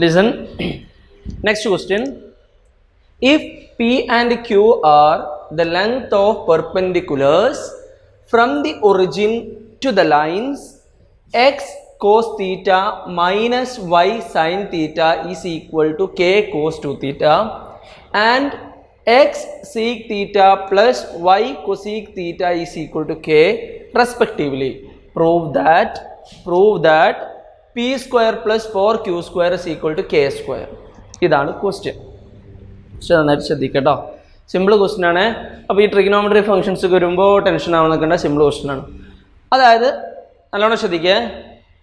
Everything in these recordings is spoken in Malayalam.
Listen. Next question. If P and Q are the length of perpendiculars from the origin to the lines, x cos theta minus y sin theta is equal to k cos 2 theta and x sec theta plus y cosec theta is equal to k respectively. Prove that p square plus 4q square is equal to k square. ഇതാണ് ക്വസ്റ്റ്യൻ. പക്ഷെ നന്നായിട്ട് ശ്രദ്ധിക്കട്ടോ, സിമ്പിൾ ക്വസ്റ്റ്യൻ ആണ്. അപ്പോൾ ഈ ട്രിഗണോമെട്രി ഫംഗ്ഷൻസ് വരുമ്പോൾ ടെൻഷൻ ആവുന്നൊക്കെ സിമ്പിൾ ക്വസ്റ്റ്യൻ ആണ്. അതായത് നല്ലോണം ശ്രദ്ധിക്കുക.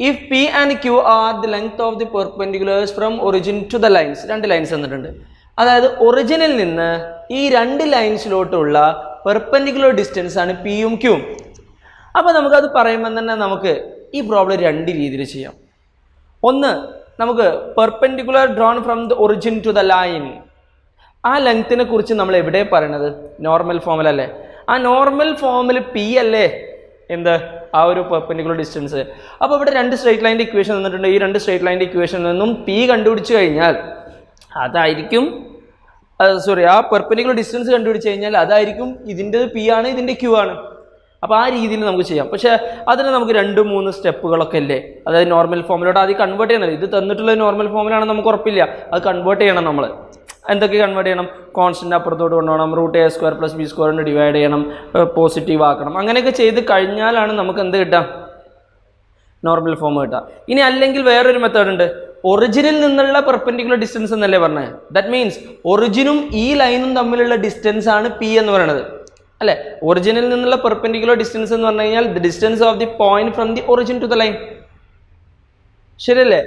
If P and Q are the length of the perpendiculars from origin to the lines, രണ്ട് ലൈൻസ് തന്നിട്ടുണ്ട്. അതായത് ഒറിജിനിൽ നിന്ന് ഈ രണ്ട് ലൈൻസിലോട്ടുള്ള പെർപെൻഡിക്കുലർ ഡിസ്റ്റൻസ് ആണ് പിയും ക്യൂവും. അപ്പോൾ നമുക്കത് പറയുമ്പോൾ തന്നെ നമുക്ക് ഈ പ്രോബ്ലം രണ്ട് രീതിയിൽ ചെയ്യാം. ഒന്ന്, നമുക്ക് perpendicular drawn from the origin to the line, ആ ലെങ്ത്തിനെ കുറിച്ച് നമ്മൾ എവിടെ പറയണത്? നോർമൽ ഫോമിലല്ലേ. ആ നോർമൽ ഫോമിൽ പി അല്ലേ എന്ത് ആ ഒരു പെർപെൻഡിക്കുലർ ഡിസ്റ്റൻസ്. അപ്പോൾ ഇവിടെ രണ്ട് സ്ട്രേറ്റ് ലൈൻ്റെ ഇക്വേഷൻ തന്നിട്ടുണ്ട്. ഈ രണ്ട് സ്ട്രേറ്റ് ലൈൻ്റെ ഇക്വേഷനിൽ നിന്നും പി കണ്ടുപിടിച്ച് കഴിഞ്ഞാൽ അതായിരിക്കും ആ പെർപെൻഡിക്കുലർ ഡിസ്റ്റൻസ് കണ്ടുപിടിച്ച് കഴിഞ്ഞാൽ അതായിരിക്കും ഇതിൻ്റെ പി ആണ്, ഇതിൻ്റെ ക്യൂ ആണ്. അപ്പോൾ ആ രീതിയിൽ നമുക്ക് ചെയ്യാം. പക്ഷേ അതിന് നമുക്ക് 2-3 സ്റ്റെപ്പുകളൊക്കെ അല്ലേ. അതായത് നോർമൽ ഫോമിലോട്ട് ആദ്യം കൺവേർട്ട് ചെയ്യണം. ഇത് തന്നിട്ടുള്ള നോർമൽ ഫോമിലാണെന്ന് നമുക്ക് ഉറപ്പില്ല, അത് കൺവേർട്ട് ചെയ്യണം. നമ്മൾ എന്തൊക്കെ കൺവേർട്ട് ചെയ്യണം? കോൺസ്റ്റൻ്റ് അപ്പുറത്തോട്ട് കൊണ്ടുപോകണം, √a² + b² കൊണ്ട് ഡിവൈഡ് ചെയ്യണം, പോസിറ്റീവ് ആക്കണം. അങ്ങനെയൊക്കെ ചെയ്ത് കഴിഞ്ഞാലാണ് നമുക്ക് എന്ത് കിട്ടുക? നോർമൽ ഫോം കിട്ടുക. ഇനി അല്ലെങ്കിൽ വേറൊരു മെത്തേഡ് ഉണ്ട്. ഒറിജിനിൽ നിന്നുള്ള പെർപെൻഡിക്കുലർ ഡിസ്റ്റൻസ് എന്നല്ലേ പറഞ്ഞത്? ദാറ്റ് മീൻസ് ഒറിജിനും ഈ ലൈനും തമ്മിലുള്ള ഡിസ്റ്റൻസ് ആണ് പി എന്ന് പറയുന്നത് അല്ലേ. ഒറിജിനിൽ നിന്നുള്ള പെർപെൻഡിക്കുലർ ഡിസ്റ്റൻസ് എന്ന് പറഞ്ഞു കഴിഞ്ഞാൽ the distance of the point from the origin to the line, ശരിയല്ലേ?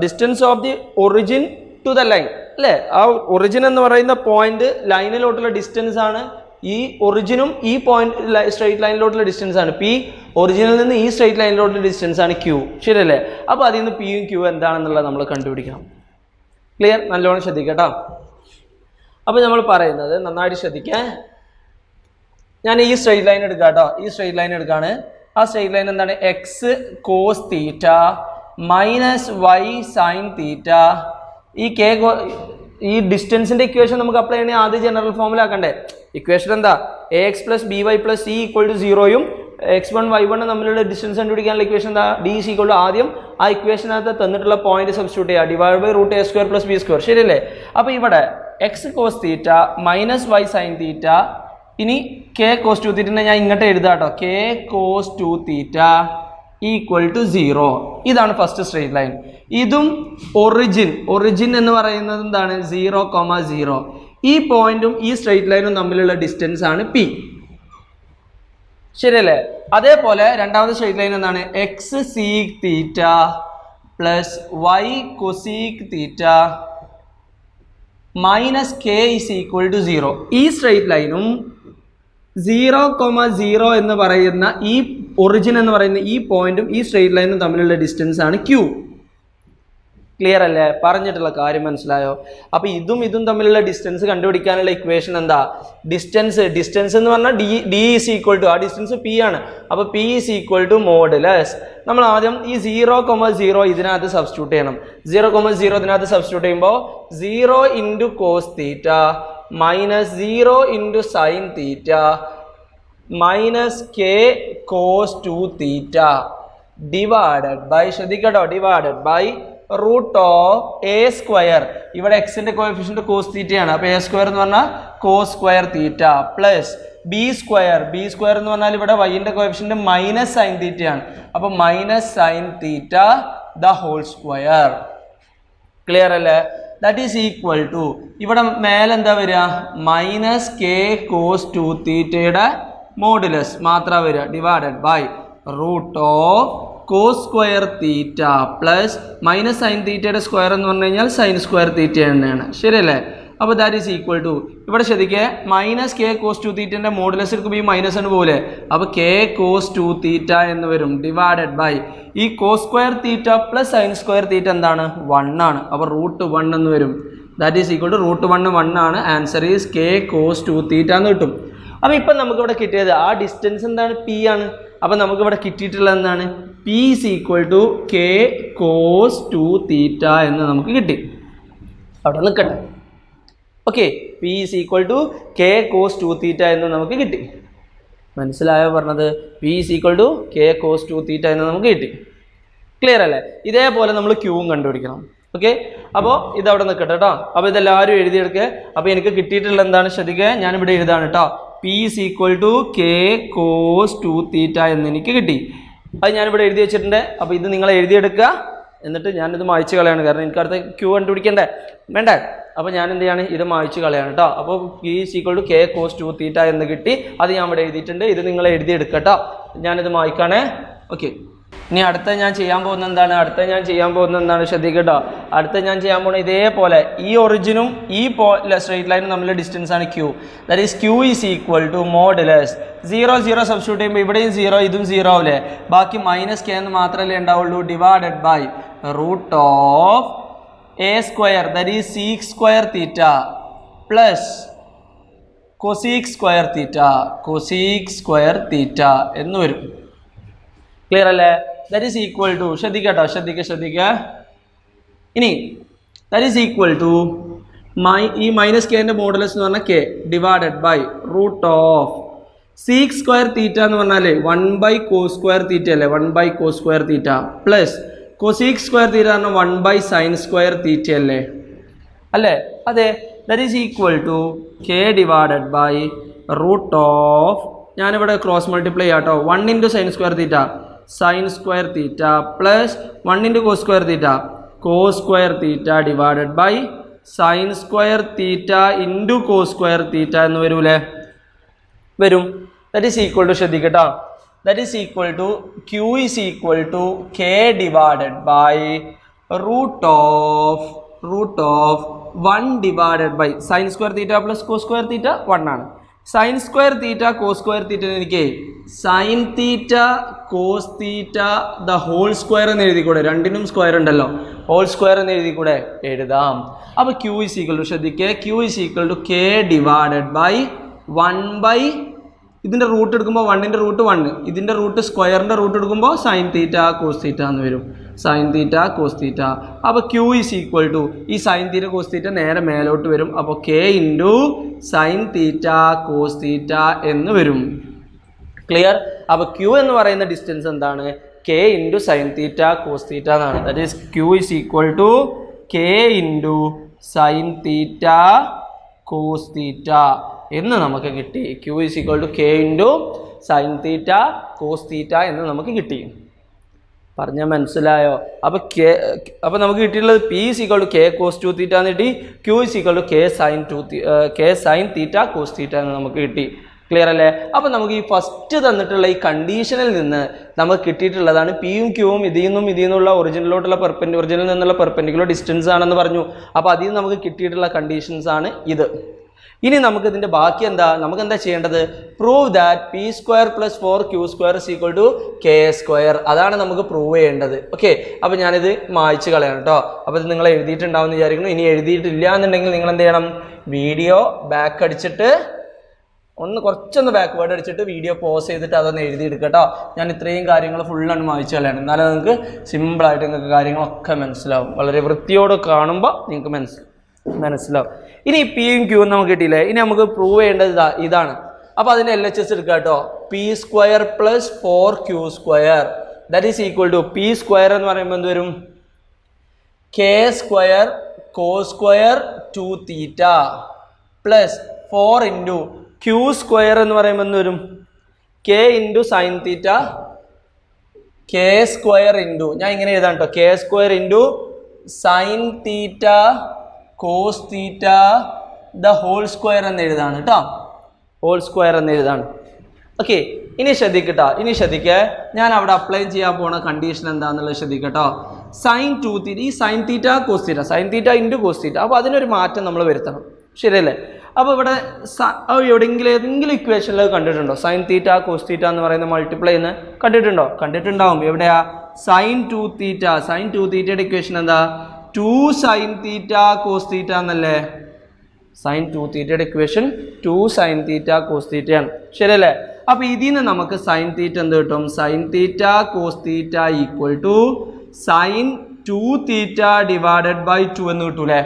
Distance of the origin to the line അല്ലേ. ആ ഒറിജിൻ എന്ന് പറയുന്ന പോയിന്റ് ലൈനിലോട്ടുള്ള ഡിസ്റ്റൻസ് ആണ് ഈ ഒറിജിനും ഈ പോയിന്റ് സ്ട്രൈറ്റ് ലൈനിലോട്ടുള്ള ഡിസ്റ്റൻസ് ആണ് പി. ഒറിജിനിൽ നിന്ന് ഈ സ്ട്രൈറ്റ് ലൈനിലോട്ടുള്ള ഡിസ്റ്റൻസ് ആണ് ക്യൂ, ശരിയല്ലേ? അപ്പോൾ അതിൽ നിന്ന് പിയും ക്യൂ എന്താണെന്നുള്ളത് നമ്മൾ കണ്ടുപിടിക്കണം. ക്ലിയർ? നല്ലോണം ശ്രദ്ധിക്കട്ടോ. അപ്പോൾ നമ്മൾ പറയുന്നത് നന്നായിട്ട് ശ്രദ്ധിക്കാൻ. ഞാൻ ഈ സ്ട്രൈറ്റ് ലൈൻ എടുക്കാം കേട്ടോ. ഈ സ്ട്രൈറ്റ് ലൈൻ എടുക്കുകയാണ്. ആ സ്ട്രൈറ്റ് ലൈൻ എന്താണ്? X cos theta minus Y sine theta. ഈ കെ ഈ ഡിസ്റ്റൻസിൻ്റെ ഇക്വേഷൻ നമുക്ക് അപ്ലൈ ചെയ്യണമെങ്കിൽ ആദ്യം ജനറൽ ഫോമിലാക്കണ്ടേ. ഇക്വേഷൻ എന്താ? ax + by + c = 0യും x1 y1 തമ്മിലുള്ള ഡിസ്റ്റൻസ് കണ്ടുപിടിക്കാനുള്ള ഇക്വേഷൻ എന്താ? d = ആദ്യം ആ ഇക്വേഷനകത്ത് തന്നിട്ടുള്ള പോയിന്റ് സബ്സ്റ്റിറ്റ്യൂട്ട് ചെയ്യുക, ഡിവൈഡ് ബൈ √a² + b², ശരിയല്ലേ? അപ്പോൾ ഇവിടെ X cos theta minus Y sine theta, ഇനി കെ കോസ് 2 തീറ്റ ഞാൻ ഇങ്ങോട്ട് എഴുതാം കേട്ടോ. K cos 2 theta = 0. ഇതാണ് ഫസ്റ്റ് സ്ട്രേറ്റ് ലൈൻ. ഇതും ഒറിജിൻ എന്ന് പറയുന്നത് എന്താണ്? 0,0. ഈ പോയിന്റും ഈ സ്ട്രേറ്റ് ലൈനും തമ്മിലുള്ള ഡിസ്റ്റൻസ് ആണ് പി, ശരിയല്ലേ? അതേപോലെ രണ്ടാമത്തെ സ്ട്രേറ്റ് ലൈൻ എന്താണ്? X sec theta plus Y cosec theta minus K = 0. ഈ സ്ട്രേറ്റ് ലൈനും 0,0 എന്ന് പറയുന്ന ഈ ഒറിജിൻ എന്ന് പറയുന്ന ഈ പോയിന്റും ഈ സ്ട്രേറ്റ് ലൈനും തമ്മിലുള്ള ഡിസ്റ്റൻസ് ആണ് ക്യൂ. ക്ലിയർ അല്ലേ? പറഞ്ഞിട്ടുള്ള കാര്യം മനസ്സിലായോ? അപ്പോൾ ഇതും തമ്മിലുള്ള ഡിസ്റ്റൻസ് കണ്ടുപിടിക്കാനുള്ള ഇക്വേഷൻ എന്താ? ഡിസ്റ്റൻസ് എന്ന് പറഞ്ഞാൽ d = ആ ഡിസ്റ്റൻസ് പി ആണ്. അപ്പോൾ p = മോഡുലസ്. നമ്മൾ ആദ്യം ഈ 0,0 ഇതിനകത്ത് സബ്സ്റ്റിറ്റ്യൂട്ട് ചെയ്യണം. 0,0 ഇതിനകത്ത് സബ്സ്റ്റിറ്റ്യൂട്ട് ചെയ്യുമ്പോൾ 0 × cos theta minus 0 × sine theta minus K cos 2 theta divided by, ശ്രദ്ധിക്കട്ടോ, ഡിവൈഡഡ് ബൈ √a². ഇവിടെ എക്സിന്റെ കോഎഫിഷ്യന്റ് കോസ് തീറ്റയാണ്. അപ്പോൾ a² എന്ന് പറഞ്ഞാൽ cos² തീറ്റ പ്ലസ് b² എന്ന് പറഞ്ഞാൽ ഇവിടെ വൈൻ്റെ കോഎഫിഷ്യന്റ് മൈനസ് സൈൻ തീറ്റയാണ്. അപ്പോൾ minus sine theta the whole square. Clear അല്ലേ? ദാറ്റ് ഈസ് ഈക്വൽ ടു, ഇവിടെ മേലെന്താ വരിക? മൈനസ് കെ കോസ് 2 തീറ്റയുടെ മോഡുലസ് മാത്രം വരിക, divided by √cos² theta plus minus sine തീറ്റയുടെ സ്ക്വയർ എന്ന് പറഞ്ഞു കഴിഞ്ഞാൽ sin² തീറ്റ തന്നെയാണ്, ശരിയല്ലേ? അപ്പോൾ ദാറ്റ് ഈസ് ഈക്വൽ ടു, ഇവിടെ ശ്രദ്ധിക്കുക, മൈനസ് കെ കോസ് 2 തീറ്റൻ്റെ മോഡുലസ് എടുക്കുമ്പോൾ ഈ മൈനസ് ആണ് പോലെ, അപ്പോൾ കെ കോസ് 2 തീറ്റ എന്ന് വരും, ഡിവൈഡഡ് ബൈ ഈ cos² തീറ്റ പ്ലസ് sin² തീറ്റ എന്താണ്? 1 ആണ്. അപ്പോൾ √1 എന്ന് വരും. ദാറ്റ് ഈസ് ഈക്വൽ ടു √1 1 ആണ്. Answer is K cos 2 theta എന്ന് കിട്ടും. അപ്പോൾ ഇപ്പം നമുക്കിവിടെ കിട്ടിയത് ആ ഡിസ്റ്റൻസ് എന്താണ്? പി ആണ്. അപ്പോൾ നമുക്കിവിടെ കിട്ടിയിട്ടുള്ളത് എന്താണ്? P is equal to K cos 2 theta എന്ന് നമുക്ക് കിട്ടി. അവിടെ നിൽക്കട്ടെ. Okay, P is equal to K cos 2 theta എന്ന് നമുക്ക് കിട്ടി. മനസ്സിലായോ പറഞ്ഞത്? P is equal to K cos 2 theta എന്ന് നമുക്ക് കിട്ടി. ക്ലിയർ അല്ലേ? ഇതേപോലെ നമ്മൾ ക്യൂവും കണ്ടുപിടിക്കണം. ഓക്കെ, അപ്പോൾ ഇതവിടെ നിൽക്കട്ടെ കേട്ടോ. അപ്പോൾ ഇതെല്ലാവരും എഴുതിയെടുക്കുക. അപ്പോൾ എനിക്ക് കിട്ടിയിട്ടുള്ള എന്താണ് ശ്രദ്ധിക്കുക, ഞാനിവിടെ എഴുതാണ് കേട്ടോ. P is equal to K cos 2 theta എന്ന് എനിക്ക് കിട്ടി. അത് ഞാനിവിടെ എഴുതി വെച്ചിട്ടുണ്ട്. അപ്പോൾ ഇത് നിങ്ങൾ എഴുതിയെടുക്കുക. എന്നിട്ട് ഞാനിത് മായ്ച്ച് കളയാണ്, കാരണം എനിക്ക് അടുത്ത ക്യൂ കണ്ടുപിടിക്കണ്ടേ, വേണ്ടേ? അപ്പോൾ ഞാൻ എന്ത് ചെയ്യാണ്, ഇത് മായ്ച്ച് കളയാണ് കേട്ടോ. അപ്പോൾ P is equal to K cos 2 theta എന്ന് കിട്ടി. അത് ഞാൻ ഇവിടെ എഴുതിയിട്ടുണ്ട്. ഇത് നിങ്ങൾ എഴുതിയെടുക്കുക കേട്ടോ. ഞാനിത് മായ്ക്കാണേ. ഓക്കെ, ഇനി അടുത്ത ഞാൻ ചെയ്യാൻ പോകുന്നത് എന്താണ്, ശ്രദ്ധിക്കട്ടോ. അടുത്ത ഞാൻ ചെയ്യാൻ പോകുന്നത് ഇതേപോലെ ഈ ഒറിജിനും ഈ സ്ട്രെയിറ്റ് ലൈനും തമ്മിലുള്ള ഡിസ്റ്റൻസ് ആണ് Q. That is Q is equal to modulus 0 0 substitute ചെയ്യുമ്പോൾ ഇവിടെയും 0 ഇതും 0 ആവില്ലേ, ബാക്കി മൈനസ് കെ എന്ന് മാത്രമല്ലേ ഉണ്ടാവുള്ളൂ, divided by root of A square that is sec square theta plus cosec square theta എന്ന് വരും. ക്ലിയർ അല്ലേ? ദാറ്റ് ഈസ് ഈക്വൽ ടു, ശ്രദ്ധിക്കുക. ഇനി ദാറ്റ് ഈസ് ഈക്വൽ ടു ഈ മൈനസ് കെൻ്റെ മോഡുലസ് എന്ന് പറഞ്ഞാൽ K divided by root of sec square theta എന്ന് പറഞ്ഞാൽ 1 കോസ് സ്ക്വയർ തീറ്റ അല്ലേ, 1 cos square theta plus cosec square theta എന്ന് പറഞ്ഞാൽ 1 സൈൻ സ്ക്വയർ തീറ്റ അല്ലേ, അതെ. That is equal to K divided by root of, ഞാനിവിടെ ക്രോസ് മൾട്ടിപ്ലൈ ചെയ്യാം കേട്ടോ. 1 into sine square theta sine square theta plus 1 into cos square theta divided by sine square theta into cos square theta എന്ന് വരും. ദാറ്റ് ഈസ് ഈക്വൽ ടു, ശ്രദ്ധിക്കട്ടോ, that is equal to Q is equal to K divided by root of 1 divided by sine square theta plus cos square theta 1 ആണ്. Sine square theta cos square theta എനിക്ക് sine theta cos theta the whole square എന്ന് എഴുതിക്കൂടെ, രണ്ടിനും സ്ക്വയർ ഉണ്ടല്ലോ, ഹോൾ സ്ക്വയർ എന്ന് എഴുതിക്കൂടെ, എഴുതാം. അപ്പോൾ ക്യൂ ഈസ് ഈക്വൽ ടു, ശ്രദ്ധിക്കുക, Q is equal to K divided by 1 ഇതിൻ്റെ റൂട്ട് എടുക്കുമ്പോൾ 1ൻ്റെ റൂട്ട് 1, ഇതിൻ്റെ റൂട്ട് സ്ക്വയറിൻ്റെ റൂട്ട് എടുക്കുമ്പോൾ സൈൻ തീറ്റ കോസ് തീറ്റ എന്ന് വരും, സൈൻ തീറ്റ കോസ് തീറ്റ. അപ്പോൾ ക്യൂ ഈസ് ഈക്വൽ ടു ഈ സൈൻ തീറ്റ കോസ് തീറ്റ നേരെ മേലോട്ട് വരും. അപ്പോൾ K into sine theta cos theta എന്ന് വരും. ക്ലിയർ? അപ്പോൾ ക്യൂ എന്ന് പറയുന്ന ഡിസ്റ്റൻസ് എന്താണ്, K into sine theta cos theta എന്നാണ്. That is Q is equal to K into sine theta cos theta എന്ന് നമുക്ക് കിട്ടി. Q is equal to K into sine theta cos theta എന്ന് നമുക്ക് കിട്ടി. പറഞ്ഞാൽ മനസ്സിലായോ? അപ്പോൾ നമുക്ക് കിട്ടിയിട്ടുള്ളത് P is equal to K cos 2 theta എന്ന് കിട്ടി, Q is equal to K sine theta cos theta എന്ന് നമുക്ക് കിട്ടി. ക്ലിയർ അല്ലേ? അപ്പോൾ നമുക്ക് ഈ ഫസ്റ്റ് തന്നിട്ടുള്ള ഈ കണ്ടീഷനിൽ നിന്ന് നമുക്ക് കിട്ടിയിട്ടുള്ളതാണ് പിയും ക്യൂവും ഇതിൽ നിന്നുള്ള ഒറിജിനിലോട്ടുള്ള ഒറിജിനിൽ നിന്നുള്ള പെർപെൻഡിക്കുലർ ഡിസ്റ്റൻസ് ആണെന്ന് പറഞ്ഞു. അപ്പോൾ അതിൽ നിന്ന് നമുക്ക് കിട്ടിയിട്ടുള്ള കണ്ടീഷൻസ് ആണ് ഇത്. ഇനി നമുക്ക് ഇതിൻ്റെ ബാക്കി നമുക്ക് എന്താ ചെയ്യേണ്ടത്? Prove that P square plus 4q square is equal to K square. അതാണ് നമുക്ക് പ്രൂവ് ചെയ്യേണ്ടത്. ഓക്കെ, അപ്പോൾ ഞാനിത് മായ്ച്ച് കളയാണ് കേട്ടോ. അപ്പോൾ ഇത് നിങ്ങൾ എഴുതിയിട്ടുണ്ടാവും എന്ന് വിചാരിക്കുന്നു. ഇനി എഴുതിയിട്ടില്ല എന്നുണ്ടെങ്കിൽ നിങ്ങൾ എന്ത് ചെയ്യണം, വീഡിയോ ബാക്ക് അടിച്ചിട്ട് കുറച്ചൊന്ന് ബാക്ക്വേർഡ് അടിച്ചിട്ട് വീഡിയോ പോസ് ചെയ്തിട്ട് അതൊന്ന് എഴുതിയെടുക്കുക കേട്ടോ. ഞാൻ ഇത്രയും കാര്യങ്ങൾ ഫുള്ളാണ് മായ്ച്ച് കളയാണ്. എന്നാലും നിങ്ങൾക്ക് സിമ്പിളായിട്ട് നിങ്ങൾക്ക് കാര്യങ്ങളൊക്കെ മനസ്സിലാവും. വളരെ വൃത്തിയോട് കാണുമ്പോൾ നിങ്ങൾക്ക് മനസ്സിലാവും. ഇനി പിയും ക്യൂവും നമുക്ക് കിട്ടിയില്ലേ, ഇനി നമുക്ക് പ്രൂവ് ചെയ്യേണ്ടത് ഇതാണ്. അപ്പോൾ അതിൻ്റെ LHS എടുക്കുക കേട്ടോ. P square plus 4q square that is equal to P square എന്ന് പറയുമ്പോൾ എന്ത് വരും, K square cos square 2 theta plus 4 into Q square എന്ന് പറയുമ്പോൾ എന്ത് വരും, K into sine theta K square into, ഞാൻ ഇങ്ങനെ എഴുതാം കേട്ടോ, K square into sine theta cos theta the whole square എന്ന് എഴുതാണ് കേട്ടോ, ഹോൾ സ്ക്വയർ എന്ന് എഴുതാണ്. ഓക്കെ, ഇനി ശ്രദ്ധിക്കുക, ഞാൻ അവിടെ അപ്ലൈ ചെയ്യാൻ പോണ കണ്ടീഷൻ എന്താണെന്നുള്ളത് ശ്രദ്ധിക്കട്ടോ. സൈൻ 2 തീറ്റ, ഈ sine theta cos theta, sine theta into cos theta, അപ്പോൾ അതിനൊരു മാറ്റം നമ്മൾ വരുത്തണം, ശരിയല്ലേ? അപ്പോൾ ഇവിടെ ഏതെങ്കിലും ഇക്വേഷനിൽ കണ്ടിട്ടുണ്ടോ സൈൻ തീറ്റ കോസ് തീറ്റ എന്ന് പറയുന്ന മൾട്ടിപ്ലൈ എന്ന് കണ്ടിട്ടുണ്ടാവും. എവിടെയാ? സൈൻ 2 തീറ്റ, സൈൻ 2 തീറ്റയുടെ ഇക്വേഷൻ എന്താ, 2 സൈൻ തീറ്റ കോസ് തീറ്റ എന്നല്ലേ? സൈൻ 2 തീറ്റയുടെ ഇക്വേഷൻ 2 സൈൻ തീറ്റ കോസ് തീറ്റയാണ്, ശരിയല്ലേ? അപ്പോൾ ഇതിൽ നിന്ന് നമുക്ക് സൈൻ തീറ്റ എന്ത് കിട്ടും? Sine theta cos theta equal to sine 2 theta divided by 2 എന്ന് കിട്ടൂലേ?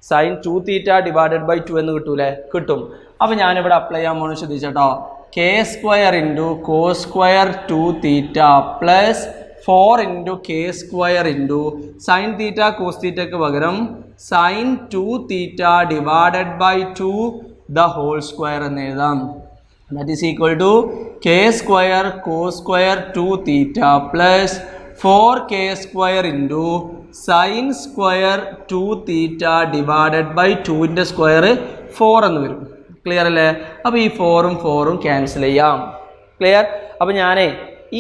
സൈൻ 2 തീറ്റ ഡിവൈഡഡ് ബൈ 2 എന്ന് കിട്ടൂലേ? കിട്ടും. അപ്പോൾ ഞാനിവിടെ അപ്ലൈ ചെയ്യാൻ പോകുന്നത് ശ്രദ്ധിച്ചോട്ടോ. K square into cos square 2 theta plus 4 into K square into sine theta cos തീറ്റയ്ക്ക് പകരം sine 2 theta divided by 2 the whole square എന്ന് എഴുതാം. That is equal to K square cos square 2 theta plus 4k square into sine square 2 theta divided by 2ൻ്റെ സ്ക്വയർ 4 എന്ന് വരും. ക്ലിയർ അല്ലേ? അപ്പോൾ ഈ 4ഉം 4ഉം ക്യാൻസൽ ചെയ്യാം. ക്ലിയർ? അപ്പോൾ ഞാനേ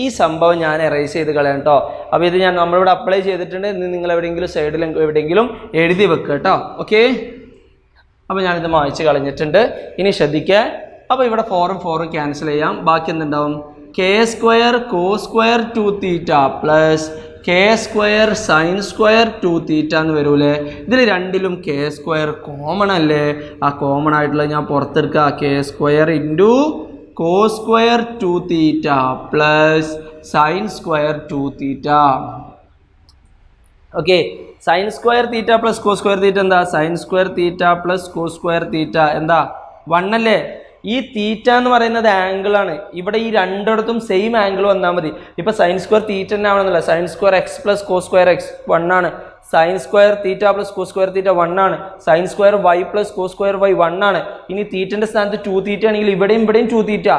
ഈ സംഭവം ഞാൻ എറേസ് ചെയ്ത് കളയാം കേട്ടോ. അപ്പോൾ ഇത് നമ്മളിവിടെ അപ്ലൈ ചെയ്തിട്ടുണ്ട്. ഇന്ന് നിങ്ങൾ എവിടെയെങ്കിലും സൈഡിൽ എവിടെയെങ്കിലും എഴുതി വെക്കുക കേട്ടോ. ഓക്കെ, അപ്പോൾ ഞാനിത് മായ്ച്ച് കളഞ്ഞിട്ടുണ്ട്. ഇനി ശ്രദ്ധിക്കുക. അപ്പോൾ ഇവിടെ 4ഉം 4ഉം ക്യാൻസൽ ചെയ്യാം. ബാക്കി എന്തുണ്ടാവും? K square cos square 2 theta plus K square sine square 2 theta എന്ന് വരൂലേ? ഇതിൽ രണ്ടിലും കെ സ്ക്വയർ കോമൺ അല്ലേ? ആ കോമൺ ആയിട്ടുള്ള ഞാൻ പുറത്തെടുക്കുക. K square into cos square 2 theta plus sine square 2 theta. Okay, sine square theta plus cos square theta എന്താ? Sine square theta plus cos square theta എന്താ? 1 അല്ലേ? ഈ തീറ്റ എന്ന് പറയുന്നത് ആംഗിളാണ്. ഇവിടെ ഈ രണ്ടിടത്തും സെയിം ആംഗിൾ വന്നാൽ മതി. ഇപ്പോൾ സൈൻ സ്ക്വയർ തീറ്റ തന്നെ ആവണമെന്നില്ല. Sine square X plus cos square X 1 ആണ്. Sine square theta plus cos square theta 1 ആണ്. Sine square Y plus cos square Y 1 ആണ്. ഇനി തീറ്റൻ്റെ സ്ഥാനത്ത് 2 തീറ്റ ആണെങ്കിൽ ഇവിടെയും 2 തീറ്റ,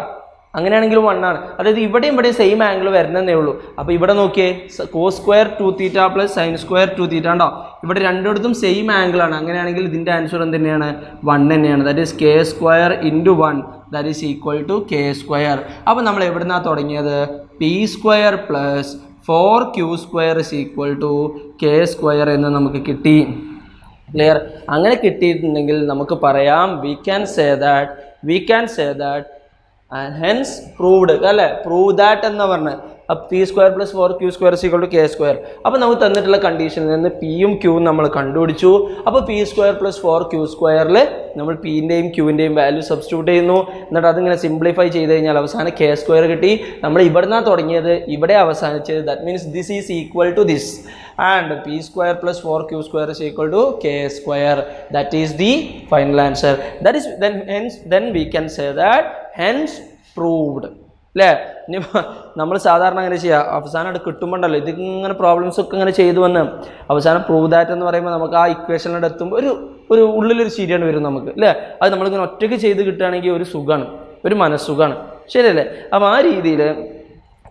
അങ്ങനെയാണെങ്കിലും 1 ആണ്. അതായത് ഇവിടെയും സെയിം ആംഗിൾ വരുന്നതേ ഉള്ളൂ. അപ്പോൾ ഇവിടെ നോക്കിയേ, cos square 2 theta plus sine square 2 theta ഉണ്ടോ? ഇവിടെ രണ്ടിടത്തും സെയിം ആംഗിളാണ്. അങ്ങനെയാണെങ്കിൽ ഇതിൻ്റെ ആൻസർ എന്ത് തന്നെയാണ്? 1 തന്നെയാണ്. That is K square into 1 that is equal to K square. അപ്പോൾ നമ്മൾ എവിടെ നിന്നാണ് തുടങ്ങിയത്? P square plus 4q square is equal to K square എന്ന് നമുക്ക് കിട്ടി. ക്ലിയർ? അങ്ങനെ കിട്ടിയിട്ടുണ്ടെങ്കിൽ നമുക്ക് പറയാം we can say that and hence proved അല്ലേ? പ്രൂവ് ദാറ്റ് എന്ന് പറഞ്ഞത് P square plus 4q square equal to K square. അപ്പോൾ നമുക്ക് തന്നിട്ടുള്ള കണ്ടീഷനിൽ നിന്ന് പിയും ക്യൂവും നമ്മൾ കണ്ടുപിടിച്ചു. അപ്പോൾ പി സ്ക്വയർ പ്ലസ് 4q സ്ക്വയറിൽ നമ്മൾ പിൻ്റെയും ക്യൂവിൻ്റെയും വാല്യൂ സബ്സ്റ്റിറ്റ്യൂട്ട് ചെയ്യുന്നു. എന്നിട്ട് അതിങ്ങനെ സിംപ്ലിഫൈ ചെയ്ത് കഴിഞ്ഞാൽ അവസാനം കെ സ്ക്വയർ കിട്ടി. നമ്മൾ ഇവിടെ നിന്നാണ് തുടങ്ങിയത്, ഇവിടെ അവസാനിച്ചത്. That means this is equal to this and P square plus 4q square is equal to K square. That is the final answer. That is then we can say that hence proved അല്ലേ? ഇനി നമ്മൾ സാധാരണ അങ്ങനെ ചെയ്യുക, അവസാനം അത് കിട്ടുമ്പോണ്ടല്ലോ ഇതിങ്ങനെ പ്രോബ്ലംസ് ഒക്കെ ഇങ്ങനെ ചെയ്തു വന്ന് അവസാനം പ്രൂവ് ദാറ്റ് എന്ന് പറയുമ്പോൾ നമുക്ക് ആ ഇക്വേഷനിലോട്ട് എത്തുമ്പോൾ ഒരു ഉള്ളിലൊരു ശരിയാണ് വരും നമുക്ക് അല്ലേ? അത് നമ്മളിങ്ങനെ ഒറ്റയ്ക്ക് ചെയ്ത് കിട്ടുകയാണെങ്കിൽ ഒരു സുഖമാണ്, ഒരു മനസ്സുഖമാണ്. ശരിയല്ലേ? അപ്പോൾ ആ രീതിയിൽ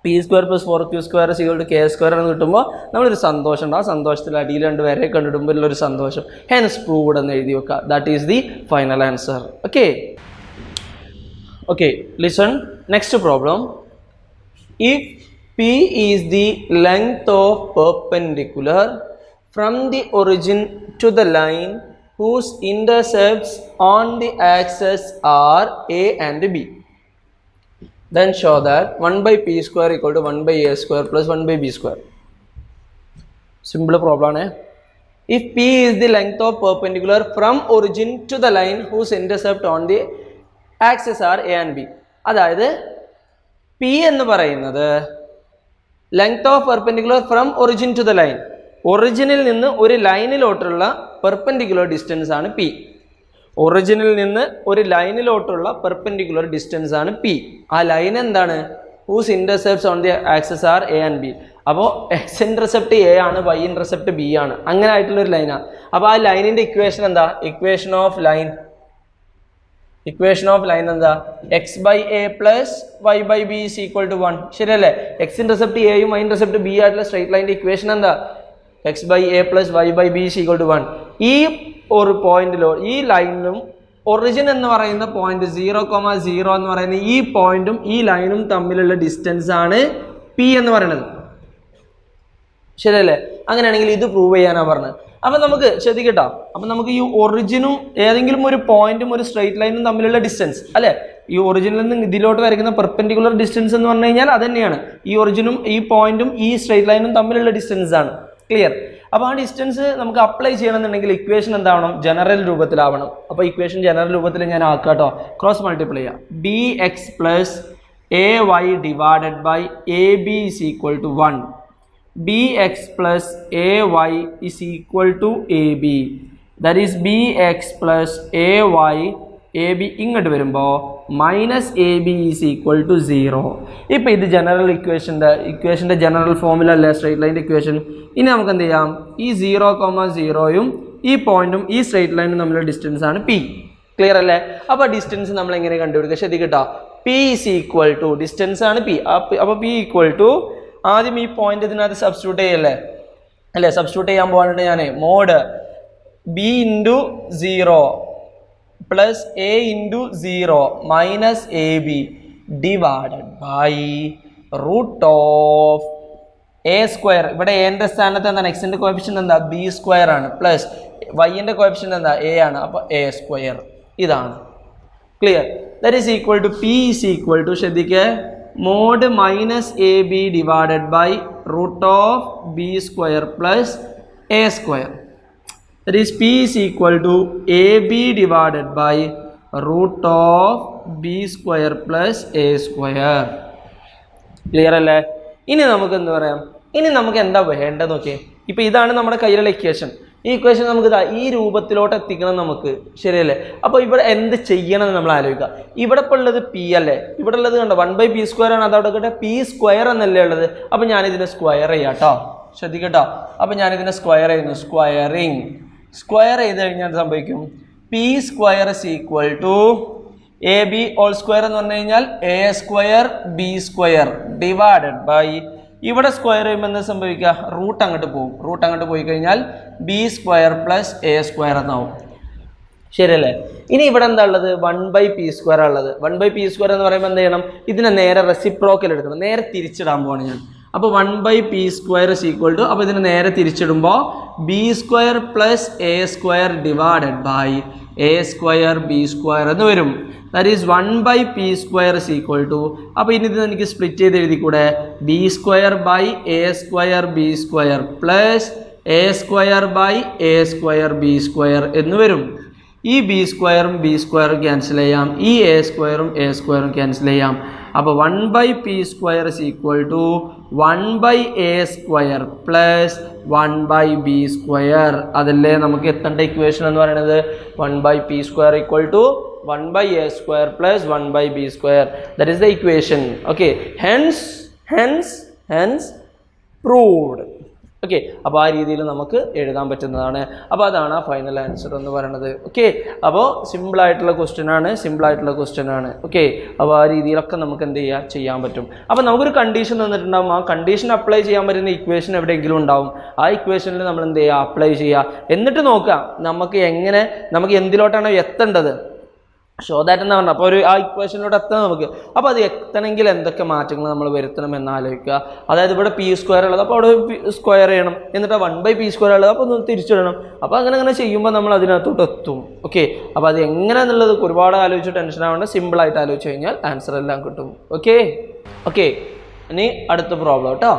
P square plus 4q square equal to K square എന്ന് കിട്ടുമ്പോൾ നമ്മളൊരു സന്തോഷം ഉണ്ട്. ആ സന്തോഷത്തിൽ അടിയിൽ 2 വരെ കണ്ടിടുമ്പോൾ ഉള്ളൊരു സന്തോഷം. ഹെൻസ് പ്രൂവ്ഡ് എന്ന് എഴുതി വെക്കുക. That is the final answer. Okay, listen. Next problem. If P is the length of perpendicular from the origin to the line whose intercepts on the axis are A and B, then show that 1 by P square equal to 1 by A square plus 1 by B square. Simple problem. If P is the length of perpendicular from origin to the line whose intercept on the axis are A and B, അതായത് പി എന്ന് പറയുന്നത് length of perpendicular from origin to the line, ഒറിജിനിൽ നിന്ന് ഒരു ലൈനിലോട്ടുള്ള പെർപെൻഡിക്കുലർ ഡിസ്റ്റൻസ് ആണ് പി. ഒറിജിനിൽ നിന്ന് ഒരു ലൈനിലോട്ടുള്ള പെർപെൻഡിക്കുലർ ഡിസ്റ്റൻസ് ആണ് പി. ആ ലൈൻ എന്താണ്? Whose intercepts on the axis are A and B. അപ്പോൾ എക്സ് ഇന്റർസെപ്റ്റ് എ ആണ്, വൈ ഇന്റർസെപ്റ്റ് ബി ആണ്, അങ്ങനെ ആയിട്ടുള്ളൊരു ലൈനാണ്. അപ്പോൾ ആ ലൈനിൻ്റെ ഇക്വേഷൻ എന്താ? ഇക്വേഷൻ ഓഫ് ലൈൻ എന്താ? X by A plus Y by B is equal to 1. ശരിയല്ലേ? എക്സ് ഇന്റർസെപ്റ്റ് എയും വൈ ഇന്റർസെപ്റ്റ് ബി ആയിട്ടുള്ള സ്ട്രൈറ്റ് ലൈനിൻ്റെ ഇക്വേഷൻ എന്താ? X by A plus Y by B is equal to 1. ഈ ഒരു പോയിന്റിലോ ഈ ലൈനിലും ഒറിജിൻ എന്ന് പറയുന്ന പോയിന്റ് 0,0 എന്ന് പറയുന്ന ഈ പോയിന്റും ഈ ലൈനും തമ്മിലുള്ള ഡിസ്റ്റൻസ് ആണ് പി എന്ന് പറയുന്നത്. ശരിയല്ലേ? അങ്ങനെയാണെങ്കിൽ ഇത് പ്രൂവ് ചെയ്യാനാണ് പറഞ്ഞത്. അപ്പം നമുക്ക് ശ്രദ്ധിക്കട്ടോ. അപ്പം നമുക്ക് ഈ ഒറിജിനും ഏതെങ്കിലും ഒരു പോയിന്റും ഒരു സ്ട്രൈറ്റ് ലൈനും തമ്മിലുള്ള ഡിസ്റ്റൻസ് അല്ലേ? ഈ ഒറിജിനിൽ നിന്ന് ഇതിലോട്ട് വരയ്ക്കുന്ന പെർപെൻഡിക്കുലർ ഡിസ്റ്റൻസ് എന്ന് പറഞ്ഞു കഴിഞ്ഞാൽ അത് തന്നെയാണ് ഈ ഒറിജിനും ഈ പോയിന്റും ഈ സ്ട്രൈറ്റ് ലൈനും തമ്മിലുള്ള ഡിസ്റ്റൻസ് ആണ്. ക്ലിയർ? അപ്പോൾ ആ ഡിസ്റ്റൻസ് നമുക്ക് അപ്ലൈ ചെയ്യണമെന്നുണ്ടെങ്കിൽ ഇക്വേഷൻ എന്താവണം, ജനറൽ രൂപത്തിലാവണം. അപ്പോൾ ഇക്വേഷൻ ജനറൽ രൂപത്തിൽ ഞാൻ ആക്കാം കേട്ടോ. ക്രോസ് മൾട്ടിപ്ലൈ ചെയ്യാം. B X plus A Y divided by A B is equal to 1. B X plus A Y is equal to A B. That is B X plus A Y A B ഇങ്ങോട്ട് വരുമ്പോൾ minus A B is equal to 0. ഇപ്പോൾ ഇത് ജനറൽ ഇക്വേഷൻ്റെ ജനറൽ ഫോമിലല്ലേ സ്ട്രേറ്റ് ലൈൻ്റെ ഇക്വേഷൻ. ഇനി നമുക്ക് എന്ത് ചെയ്യാം, ഈ 0,0യും ഈ പോയിന്റും ഈ സ്ട്രേറ്റ് ലൈനും തമ്മിലുള്ള ഡിസ്റ്റൻസ് ആണ് പി. ക്ലിയർ അല്ലേ? അപ്പോൾ ഡിസ്റ്റൻസ് നമ്മൾ എങ്ങനെ കണ്ടുപിടിക്കുക, ശ്രദ്ധിക്കട്ടോ. P is equal to distance ആണ് പി. അപ്പോൾ പി ഈക്വൽ ടു ആദ്യം ഈ പോയിന്റ് ഇതിനകത്ത് സബ്സ്റ്റിറ്റ്യൂട്ട് ചെയ്യല്ലേ അല്ലേ. സബ്സ്റ്റിറ്റ്യൂട്ട് ചെയ്യാൻ പോകാനായിട്ട് ഞാൻ mod B into 0 plus A into 0 minus A B divided by root of A square. ഇവിടെ എൻ്റെ സ്ഥാനത്ത് എന്താണ്, എക്സിൻ്റെ കോഎഫിഷ്യൻ്റ് എന്താ, ബി സ്ക്വയർ ആണ്, പ്ലസ് വൈൻ്റെ കോഎഫിഷ്യൻ്റ് എന്താ, എ ആണ്. അപ്പോൾ എ സ്ക്വയർ ഇതാണ്. Clear? That is equal to P is equal to, ശ്രദ്ധിക്കുക, mod minus A B divided by root of B square plus A square. That is P is equal to AB divided by root of B square plus A square. Clear അല്ലേ? ഇനി നമുക്ക് എന്ത് പറയാം, ഇനി നമുക്ക് എന്താ വേണ്ടത് നോക്കിയേ. ഇപ്പോൾ ഇതാണ് നമ്മുടെ കയ്യിലുള്ള ഇക്വേഷൻ. ഈ ഇക്വേഷൻ നമുക്ക് ഈ രൂപത്തിലോട്ട് എത്തിക്കണം നമുക്ക്, ശരിയല്ലേ? അപ്പോൾ ഇവിടെ എന്ത് ചെയ്യണം എന്ന് നമ്മൾ ആലോചിക്കുക. ഇവിടെ ഇപ്പോൾ ഉള്ളത് പി അല്ലേ, ഇവിടെ ഉള്ളത് കണ്ടോ 1/p² ആണ്. അതവിടെ കിട്ടെ പി സ്ക്വയർ എന്നല്ലേ ഉള്ളത്. അപ്പോൾ ഞാനിതിനെ സ്ക്വയർ ചെയ്യാം കേട്ടോ, ശ്രദ്ധിക്കട്ടോ. അപ്പോൾ ഞാനിതിനെ സ്ക്വയർ ചെയ്യുന്നു, സ്ക്വയർ ചെയ്ത് കഴിഞ്ഞാൽ സംഭവിക്കും P square is equal to A B whole square എന്ന് പറഞ്ഞു കഴിഞ്ഞാൽ A square B square divided by, ഇവിടെ സ്ക്വയർ ചെയ്യുമ്പോൾ എന്താ സംഭവിക്കുക, റൂട്ട് അങ്ങോട്ട് പോകും. റൂട്ട് അങ്ങോട്ട് പോയി കഴിഞ്ഞാൽ B square plus A square എന്നാവും. ശരിയല്ലേ? ഇനി ഇവിടെ എന്താ ഉള്ളത്, 1/p² ഉള്ളത്. 1/p² എന്ന് പറയുമ്പോൾ എന്ത് ചെയ്യണം, ഇതിനെ നേരെ റെസിപ്രോക്കൽ എടുക്കണം, നേരെ തിരിച്ചിടാൻ പോവാണ് ഞാൻ. അപ്പോൾ 1/p² ഇസ് ഈക്വൽ ടു, അപ്പോൾ ഇതിനെ നേരെ തിരിച്ചിടുമ്പോൾ B square plus A square divided by A square B square എന്ന് വരും. That is 1/p² is equal to, അപ്പോൾ ഇനി ഇത് എനിക്ക് സ്പ്ലിറ്റ് ചെയ്ത് എഴുതിക്കൂടെ, B square by A square B square plus A square by A square B square എന്ന് വരും. ഈ ബി സ്ക്വയറും ബി സ്ക്വയറും ക്യാൻസൽ ചെയ്യാം, ഈ എ സ്ക്വയറും എ സ്ക്വയറും ക്യാൻസൽ ചെയ്യാം. അപ്പോൾ 1/p² is equal to 1/a² plus 1/b². അതല്ലേ നമുക്ക് എത്തേണ്ട ഇക്വേഷൻ എന്ന് പറയുന്നത്. 1/p² equal to 1/a² plus 1/b². That is the equation. Okay, hence proved. Okay, അപ്പോൾ ആ രീതിയിൽ നമുക്ക് എഴുതാൻ പറ്റുന്നതാണ്. അപ്പോൾ അതാണ് ആ ഫൈനൽ ആൻസർ എന്ന് പറയുന്നത്. ഓക്കെ, അപ്പോൾ സിമ്പിളായിട്ടുള്ള ക്വസ്റ്റ്യൻ ആണ്. ഓക്കെ, അപ്പോൾ ആ രീതിയിലൊക്കെ നമുക്ക് എന്ത് ചെയ്യാൻ പറ്റും. അപ്പോൾ നമുക്കൊരു കണ്ടീഷൻ തന്നിട്ടുണ്ടാകും, ആ കണ്ടീഷൻ അപ്ലൈ ചെയ്യാൻ പറ്റുന്ന ഇക്വേഷൻ എവിടെയെങ്കിലും ഉണ്ടാവും. ആ ഇക്വേഷനിൽ നമ്മൾ എന്ത് ചെയ്യുക, അപ്ലൈ ചെയ്യുക. എന്നിട്ട് നോക്കാം നമുക്ക് എന്തിലോട്ടാണോ എത്തേണ്ടത്, ഷോ ദാറ്റ് എന്ന് പറഞ്ഞാൽ. അപ്പോൾ ആ ഇക്വേഷനിലോട്ട് എത്തണം നമുക്ക്. അപ്പോൾ അത് എത്തണമെങ്കിൽ എന്തൊക്കെ മാറ്റങ്ങൾ നമ്മൾ വരുത്തണം എന്ന് ആലോചിക്കുക. അതായത് ഇവിടെ p² ഉള്ളത്, അപ്പോൾ അവിടെ സ്ക്വയർ ചെയ്യണം. എന്നിട്ട് 1/p² ഉള്ളത്, അപ്പോൾ ഒന്ന് തിരിച്ചിടണം. അപ്പോൾ അങ്ങനെ ചെയ്യുമ്പോൾ നമ്മൾ അതിനകത്തോട്ട് എത്തും. ഓക്കെ, അപ്പോൾ അത് എങ്ങനെയാണെന്നുള്ളത് ഒരുപാട് ആലോചിച്ച് ടെൻഷൻ ആവേണ്ട, സിമ്പിളായിട്ട് ആലോചിച്ച് കഴിഞ്ഞാൽ ആൻസർ എല്ലാം കിട്ടും. ഓക്കെ, ഇനി അടുത്ത പ്രോബ്ലം കേട്ടോ.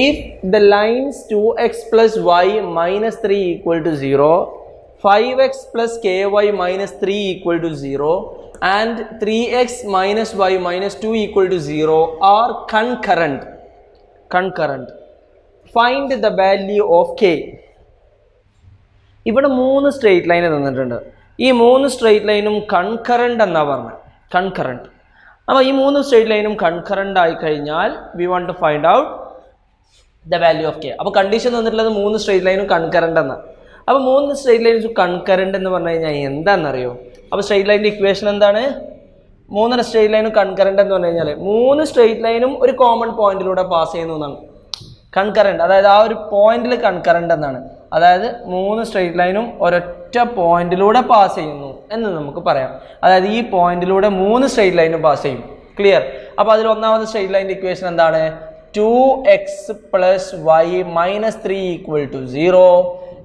If the lines 2x + y - 3 = 0, 5x plus ky minus 3 equal to 0 and 3x minus y minus 2 equal to 0 are concurrent. Find the value of k. ഇവിടെ 3 സ്ട്രെയിറ്റ് ലൈൻ തന്നിട്ടുണ്ട്. ഈ 3 സ്ട്രെയിറ്റ് ലൈനും കൺകറന്റ് എന്നാ പറഞ്ഞത്. കൺകറന്റ്. അപ്പോൾ ഈ 3 സ്ട്രെയിറ്റ് ലൈനും കൺകറന്റ് ആയി കഴിഞ്ഞാൽ we want to find out the value of k. അപ്പോൾ കണ്ടീഷൻ തന്നിട്ടുള്ളത് 3 സ്ട്രെയിറ്റ് ലൈനും കൺകറന്റ് എന്നാണ്. അപ്പോൾ 3 സ്ട്രെയിറ്റ് ലൈൻസ് കൺകറന്റ് എന്ന് പറഞ്ഞു കഴിഞ്ഞാൽ എന്താണെന്നറിയോ? അപ്പോൾ സ്ട്രെയിറ്റ് ലൈൻ്റെ ഇക്വേഷൻ എന്താണ്? 3 സ്ട്രെയിറ്റ് ലൈനും കൺകറന്റ് എന്ന് പറഞ്ഞു കഴിഞ്ഞാൽ 3 സ്ട്രെയിറ്റ് ലൈനും ഒരു കോമൺ പോയിന്റിലൂടെ പാസ് ചെയ്യുന്നു എന്നാണ് കൺകറന്റ്. അതായത് ആ ഒരു പോയിന്റിൽ കൺകറന്റ് എന്നാണ്. അതായത് 3 സ്ട്രെയിറ്റ് ലൈനും ഒരൊറ്റ പോയിന്റിലൂടെ പാസ് ചെയ്യുന്നു എന്ന് നമുക്ക് പറയാം. അതായത് ഈ പോയിന്റിലൂടെ 3 സ്ട്രെയിറ്റ് ലൈനും പാസ് ചെയ്യും. ക്ലിയർ? അപ്പോൾ അതിൽ ഒന്നാമത്തെ സ്ട്രെയിറ്റ് ലൈൻ്റെ ഇക്വേഷൻ എന്താണ്? 2x + y - 3 = 0.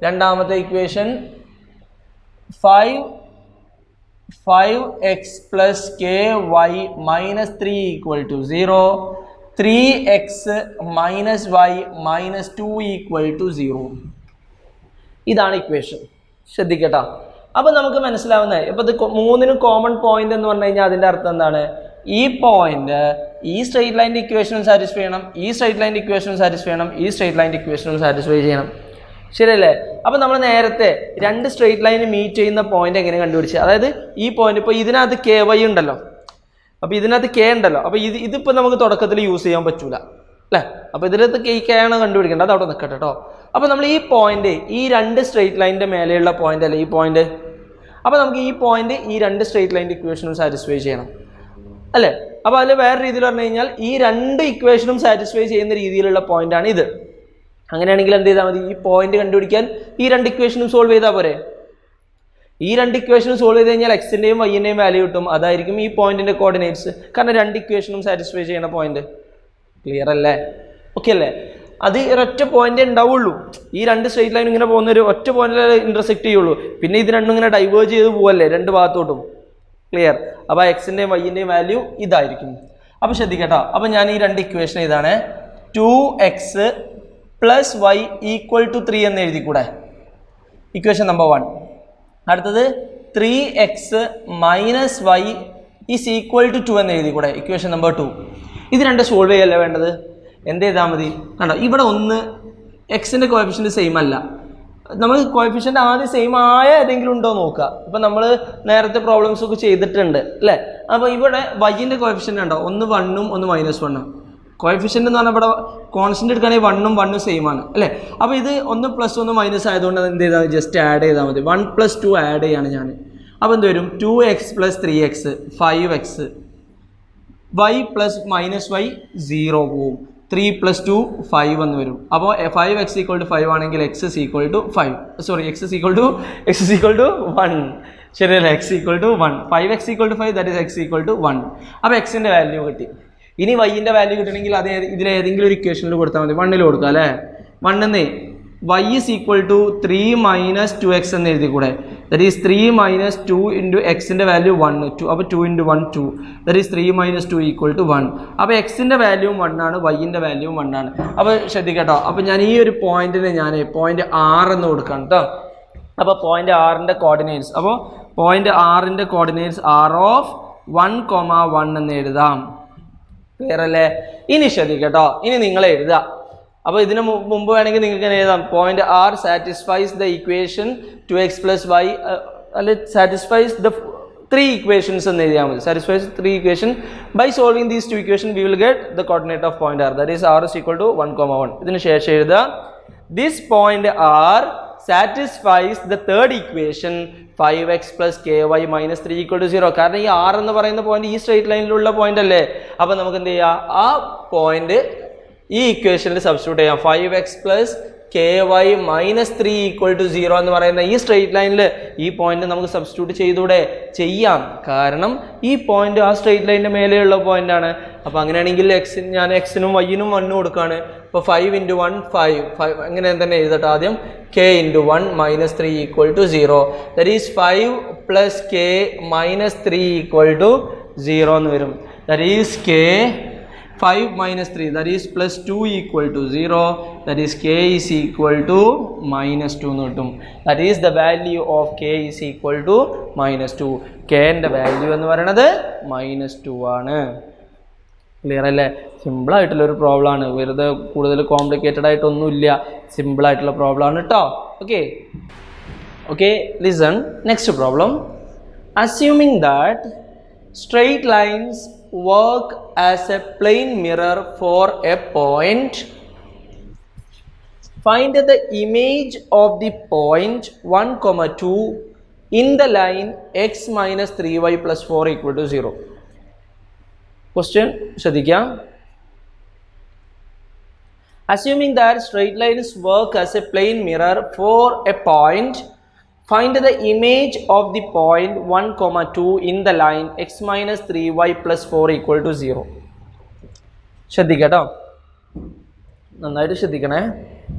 രണ്ടാമത്തെ equation 5x + ky - 3 = 0. 3x minus y minus 2 equal to 0. ഇതാണ് ഇക്വേഷൻ. ശ്രദ്ധിക്കട്ടോ. അപ്പോൾ നമുക്ക് മനസ്സിലാവുന്നത് ഇപ്പോൾ ഇത് മൂന്നിനും കോമൺ പോയിന്റ് എന്ന് പറഞ്ഞു കഴിഞ്ഞാൽ അതിൻ്റെ അർത്ഥം എന്താണ്? ഈ പോയിന്റ് ഈ സ്ട്രെയിറ്റ് ലൈൻ്റെ ഇക്വേഷനും സാറ്റിസ്ഫൈ ചെയ്യണം, ഈ സ്ട്രെയിറ്റ് ലൈൻ്റെ ഇക്വേഷനും സാറ്റിസ്ഫൈ ചെയ്യണം, ഈ സ്ട്രെയിറ്റ് ലൈൻ്റെ ഇക്വേഷനും സാറ്റിസ്ഫൈ ചെയ്യണം. ശരിയല്ലേ? അപ്പോൾ നമ്മൾ നേരത്തെ രണ്ട് സ്ട്രെയിറ്റ് ലൈൻ മീറ്റ് ചെയ്യുന്ന പോയിന്റ് എങ്ങനെ കണ്ടുപിടിച്ചത്? അതായത് ഈ പോയിന്റ് ഇപ്പോൾ ഇതിനകത്ത് കെ വൈ ഉണ്ടല്ലോ, അപ്പോൾ ഇതിനകത്ത് കെ ഉണ്ടല്ലോ, അപ്പോൾ ഇതിപ്പോൾ നമുക്ക് തുടക്കത്തിൽ യൂസ് ചെയ്യാൻ പറ്റൂല അല്ലേ? അപ്പോൾ ഇതിനകത്ത് കെ ആണ് കണ്ടുപിടിക്കേണ്ടത്, അത് അവിടെ നിൽക്കട്ടെ കേട്ടോ. അപ്പോൾ നമ്മൾ ഈ പോയിന്റ് ഈ രണ്ട് സ്ട്രെയിറ്റ് ലൈനിൻ്റെ മേലെയുള്ള പോയിന്റ് അല്ലേ ഈ പോയിന്റ്, അപ്പോൾ നമുക്ക് ഈ പോയിന്റ് ഈ രണ്ട് സ്ട്രെയിറ്റ് ലൈൻ്റെ ഇക്വേഷനും സാറ്റിസ്ഫൈ ചെയ്യണം അല്ലേ? അപ്പോൾ അതിൽ വേറെ രീതിയിൽ പറഞ്ഞു കഴിഞ്ഞാൽ ഈ രണ്ട് ഇക്വേഷനും സാറ്റിസ്ഫൈ ചെയ്യുന്ന രീതിയിലുള്ള പോയിന്റാണ് ഇത്. അങ്ങനെയാണെങ്കിൽ എന്ത് ചെയ്താൽ മതി? ഈ പോയിന്റ് കണ്ടുപിടിക്കാൻ ഈ രണ്ട് ഇക്വേഷനും സോൾവ് ചെയ്താൽ പോരെ? ഈ രണ്ട് ഇക്വേഷനും സോൾവ് ചെയ്ത് കഴിഞ്ഞാൽ എക്സിൻ്റെയും വൈൻ്റെയും വാല്യൂ കിട്ടും, അതായിരിക്കും ഈ പോയിന്റിൻ്റെ കോർഡിനേറ്റ്സ്. കാരണം രണ്ട് ഇക്വേഷനും സാറ്റിസ്ഫൈ ചെയ്യുന്ന പോയിന്റ്. ക്ലിയർ അല്ലേ? ഓക്കെ അല്ലേ? അത് ഒരൊറ്റ പോയിന്റേ ഉണ്ടാവുള്ളൂ. ഈ രണ്ട് സ്ട്രെയിറ്റ് ലൈൻ ഇങ്ങനെ പോകുന്ന ഒരു ഒറ്റ പോയിന്റിൽ ഇന്റർസെക്ട് ചെയ്യുള്ളൂ. പിന്നെ ഇത് രണ്ടും ഇങ്ങനെ ഡൈവേർജ് ചെയ്ത് പോവല്ലേ രണ്ട് ഭാഗത്തോട്ടും. ക്ലിയർ? അപ്പോൾ എക്സിൻ്റെയും വൈൻ്റെയും വാല്യൂ ഇതായിരിക്കും. അപ്പോൾ ശ്രദ്ധിക്കട്ടോ. അപ്പോൾ ഞാൻ ഈ രണ്ട് ഇക്വേഷൻ ഇതാണ് 2x + y = 3 എന്ന് എഴുതിക്കൂടെ? Equation number 1. അടുത്തത് 3x - y = 2 എന്ന് എഴുതിക്കൂടെ? Equation number 2. ഇത് രണ്ട് സോൾവ് ചെയ്യല്ലേ വേണ്ടത്? എന്ത് ചെയ്താൽ മതി? കണ്ടോ, ഇവിടെ ഒന്ന് എക്സിൻ്റെ കോഎഫിഷ്യൻറ്റ് സെയിം അല്ല. നമ്മൾ കോഎഫിഷ്യൻ്റ് ആദ്യം സെയിം ആയ ഏതെങ്കിലും ഉണ്ടോ നോക്കുക. ഇപ്പം നമ്മൾ നേരത്തെ പ്രോബ്ലംസ് ഒക്കെ ചെയ്തിട്ടുണ്ട് അല്ലേ? അപ്പോൾ ഇവിടെ വൈൻ്റെ കോഎഫിഷ്യൻ്റ് ഉണ്ടോ? ഒന്ന് 1ഉം ഒന്ന് -1. കോഎഫിഷ്യൻ്റ് എന്ന് പറഞ്ഞാൽ ഇവിടെ കോൺസ്റ്റൻ്റ് എടുക്കുകയാണെങ്കിൽ 1ഉം 1ഉം സെയിം ആണ് അല്ലേ? അപ്പോൾ ഇത് ഒന്ന് പ്ലസ് ഒന്ന് മൈനസ് ആയതുകൊണ്ട് എന്ത് ചെയ്താൽ ജസ്റ്റ് ആഡ് ചെയ്താൽ മതി. 1 + 2 ആഡ് ചെയ്യാണ് ഞാൻ. അപ്പോൾ എന്ത് വരും? 2x + 3x 5x, y + -y 0 പോവും. 3 + 2 5 എന്ന് വരും. അപ്പോൾ 5x = 5 ആണെങ്കിൽ x = 5. Sorry, x = 1. ശരിയല്ലേ? x = 1. 5x = 5, that is x = 1. അപ്പോൾ എക്സിൻ്റെ വാല്യൂ കിട്ടി. ഇനി വൈൻ്റെ വാല്യൂ കിട്ടണമെങ്കിൽ അത് ഇതിലേതെങ്കിലും ഒരു ഇക്വേഷനിൽ കൊടുത്താൽ മതി. 1ൽ കൊടുക്കുക അല്ലേ? 1 y = 3 - 2x എന്ന് എഴുതിക്കൂടെ? ദാറ്റ് ഈസ് 3 - 2 × എക്സിൻ്റെ വാല്യൂ 1 2. അപ്പോൾ 2 × 1 2, ദാറ്റ് ഈസ് 3 - 2 = 1. അപ്പോൾ എക്സിൻ്റെ വാല്യൂ 1 ആണ്, വൈൻ്റെ വാല്യൂ 1 ആണ്. അപ്പോൾ ശ്രദ്ധിക്കട്ടോ. അപ്പോൾ ഞാൻ ഈ ഒരു പോയിന്റിന് ഞാൻ പോയിന്റ് 6 എന്ന് കൊടുക്കണം കേട്ടോ. അപ്പോൾ പോയിന്റ് 6ൻ്റെ കോർഡിനേറ്റ്സ്, അപ്പോൾ പോയിന്റ് 6ൻ്റെ കോർഡിനേറ്റ്സ് R(1,1) എന്ന് എഴുതാം. ക്ലിയർ അല്ലേ? ഇനി ശ്രദ്ധിക്കട്ടോ. ഇനി നിങ്ങൾ എഴുതുക. അപ്പോൾ ഇതിന് മുമ്പ് വേണമെങ്കിൽ നിങ്ങൾക്ക് എഴുതാം point R satisfies the equation 2x + y അല്ലെ സാറ്റിസ്ഫൈസ് ദ 3 equations എന്ന് എഴുതിയാൽ മതി. Satisfies 3 equation. By solving these 2 equations we will get the coordinate of point R, that is R = 1,1. ഇതിന് ശേഷം എഴുതുക this point R satisfies the third equation 5x + ky - 3 = 0. കാരണം ഈ R എന്ന് പറയുന്ന പോയിന്റ് ഈ സ്ട്രെയിറ്റ് ലൈനിലുള്ള പോയിന്റ് അല്ലേ? അപ്പോൾ നമുക്ക് എന്ത് ചെയ്യാം? ആ പോയിന്റ് ഈ ഇക്വേഷനിൽ സബ്സ്റ്റിറ്റ്യൂട്ട് ചെയ്യാം. 5x + ky - 3 = 0 എന്ന് പറയുന്ന ഈ സ്ട്രെയിറ്റ് ലൈനിൽ ഈ പോയിന്റ് നമുക്ക് സബ്സ്റ്റിറ്റ്യൂട്ട് ചെയ്തൂടെ? ചെയ്യാം. കാരണം ഈ പോയിന്റ് ആ സ്ട്രെയിറ്റ് ലൈനിൻ്റെ മേലെയുള്ള പോയിന്റ് ആണ്. അപ്പോൾ അങ്ങനെയാണെങ്കിൽ ഞാൻ എക്സിനും വൈനും 1 കൊടുക്കുകയാണ്. അപ്പോൾ 5 × 1 5 അങ്ങനെ തന്നെ എഴുതട്ടെ ആദ്യം. k × 1 - 3 = 0. ദാറ്റ് ഈസ് 5 + k - 3 = 0 എന്ന് വരും. That is k 5 - 3, that is +2 = 0. That is k = -2 എന്ന് കിട്ടും. That is the value of k = -2. k ൻ്റെ വാല്യൂ എന്ന് പറയുന്നത് -2 ആണ്. ക്ലിയർ അല്ലേ? സിമ്പിളായിട്ടുള്ള ഒരു പ്രോബ്ലം ആണ്. വെറുതെ കൂടുതൽ കോംപ്ലിക്കേറ്റഡ് ആയിട്ടൊന്നുമില്ല. സിമ്പിളായിട്ടുള്ള പ്രോബ്ലം ആണ് കേട്ടോ. Okay listen. Next problem. Assuming that straight lines work as a plane mirror for a point, find the image of the point 1, 2 in the line x - 3y + 4 = 0. Question ശ്രദ്ധിക്കുക. Assuming that straight lines work as a plane mirror for a point, find the image of the point 1, 2 in the line x - 3y + 4 = 0. ശ്രദ്ധിക്കട്ടോ, നന്നായിട്ട് ശ്രദ്ധിക്കണേ.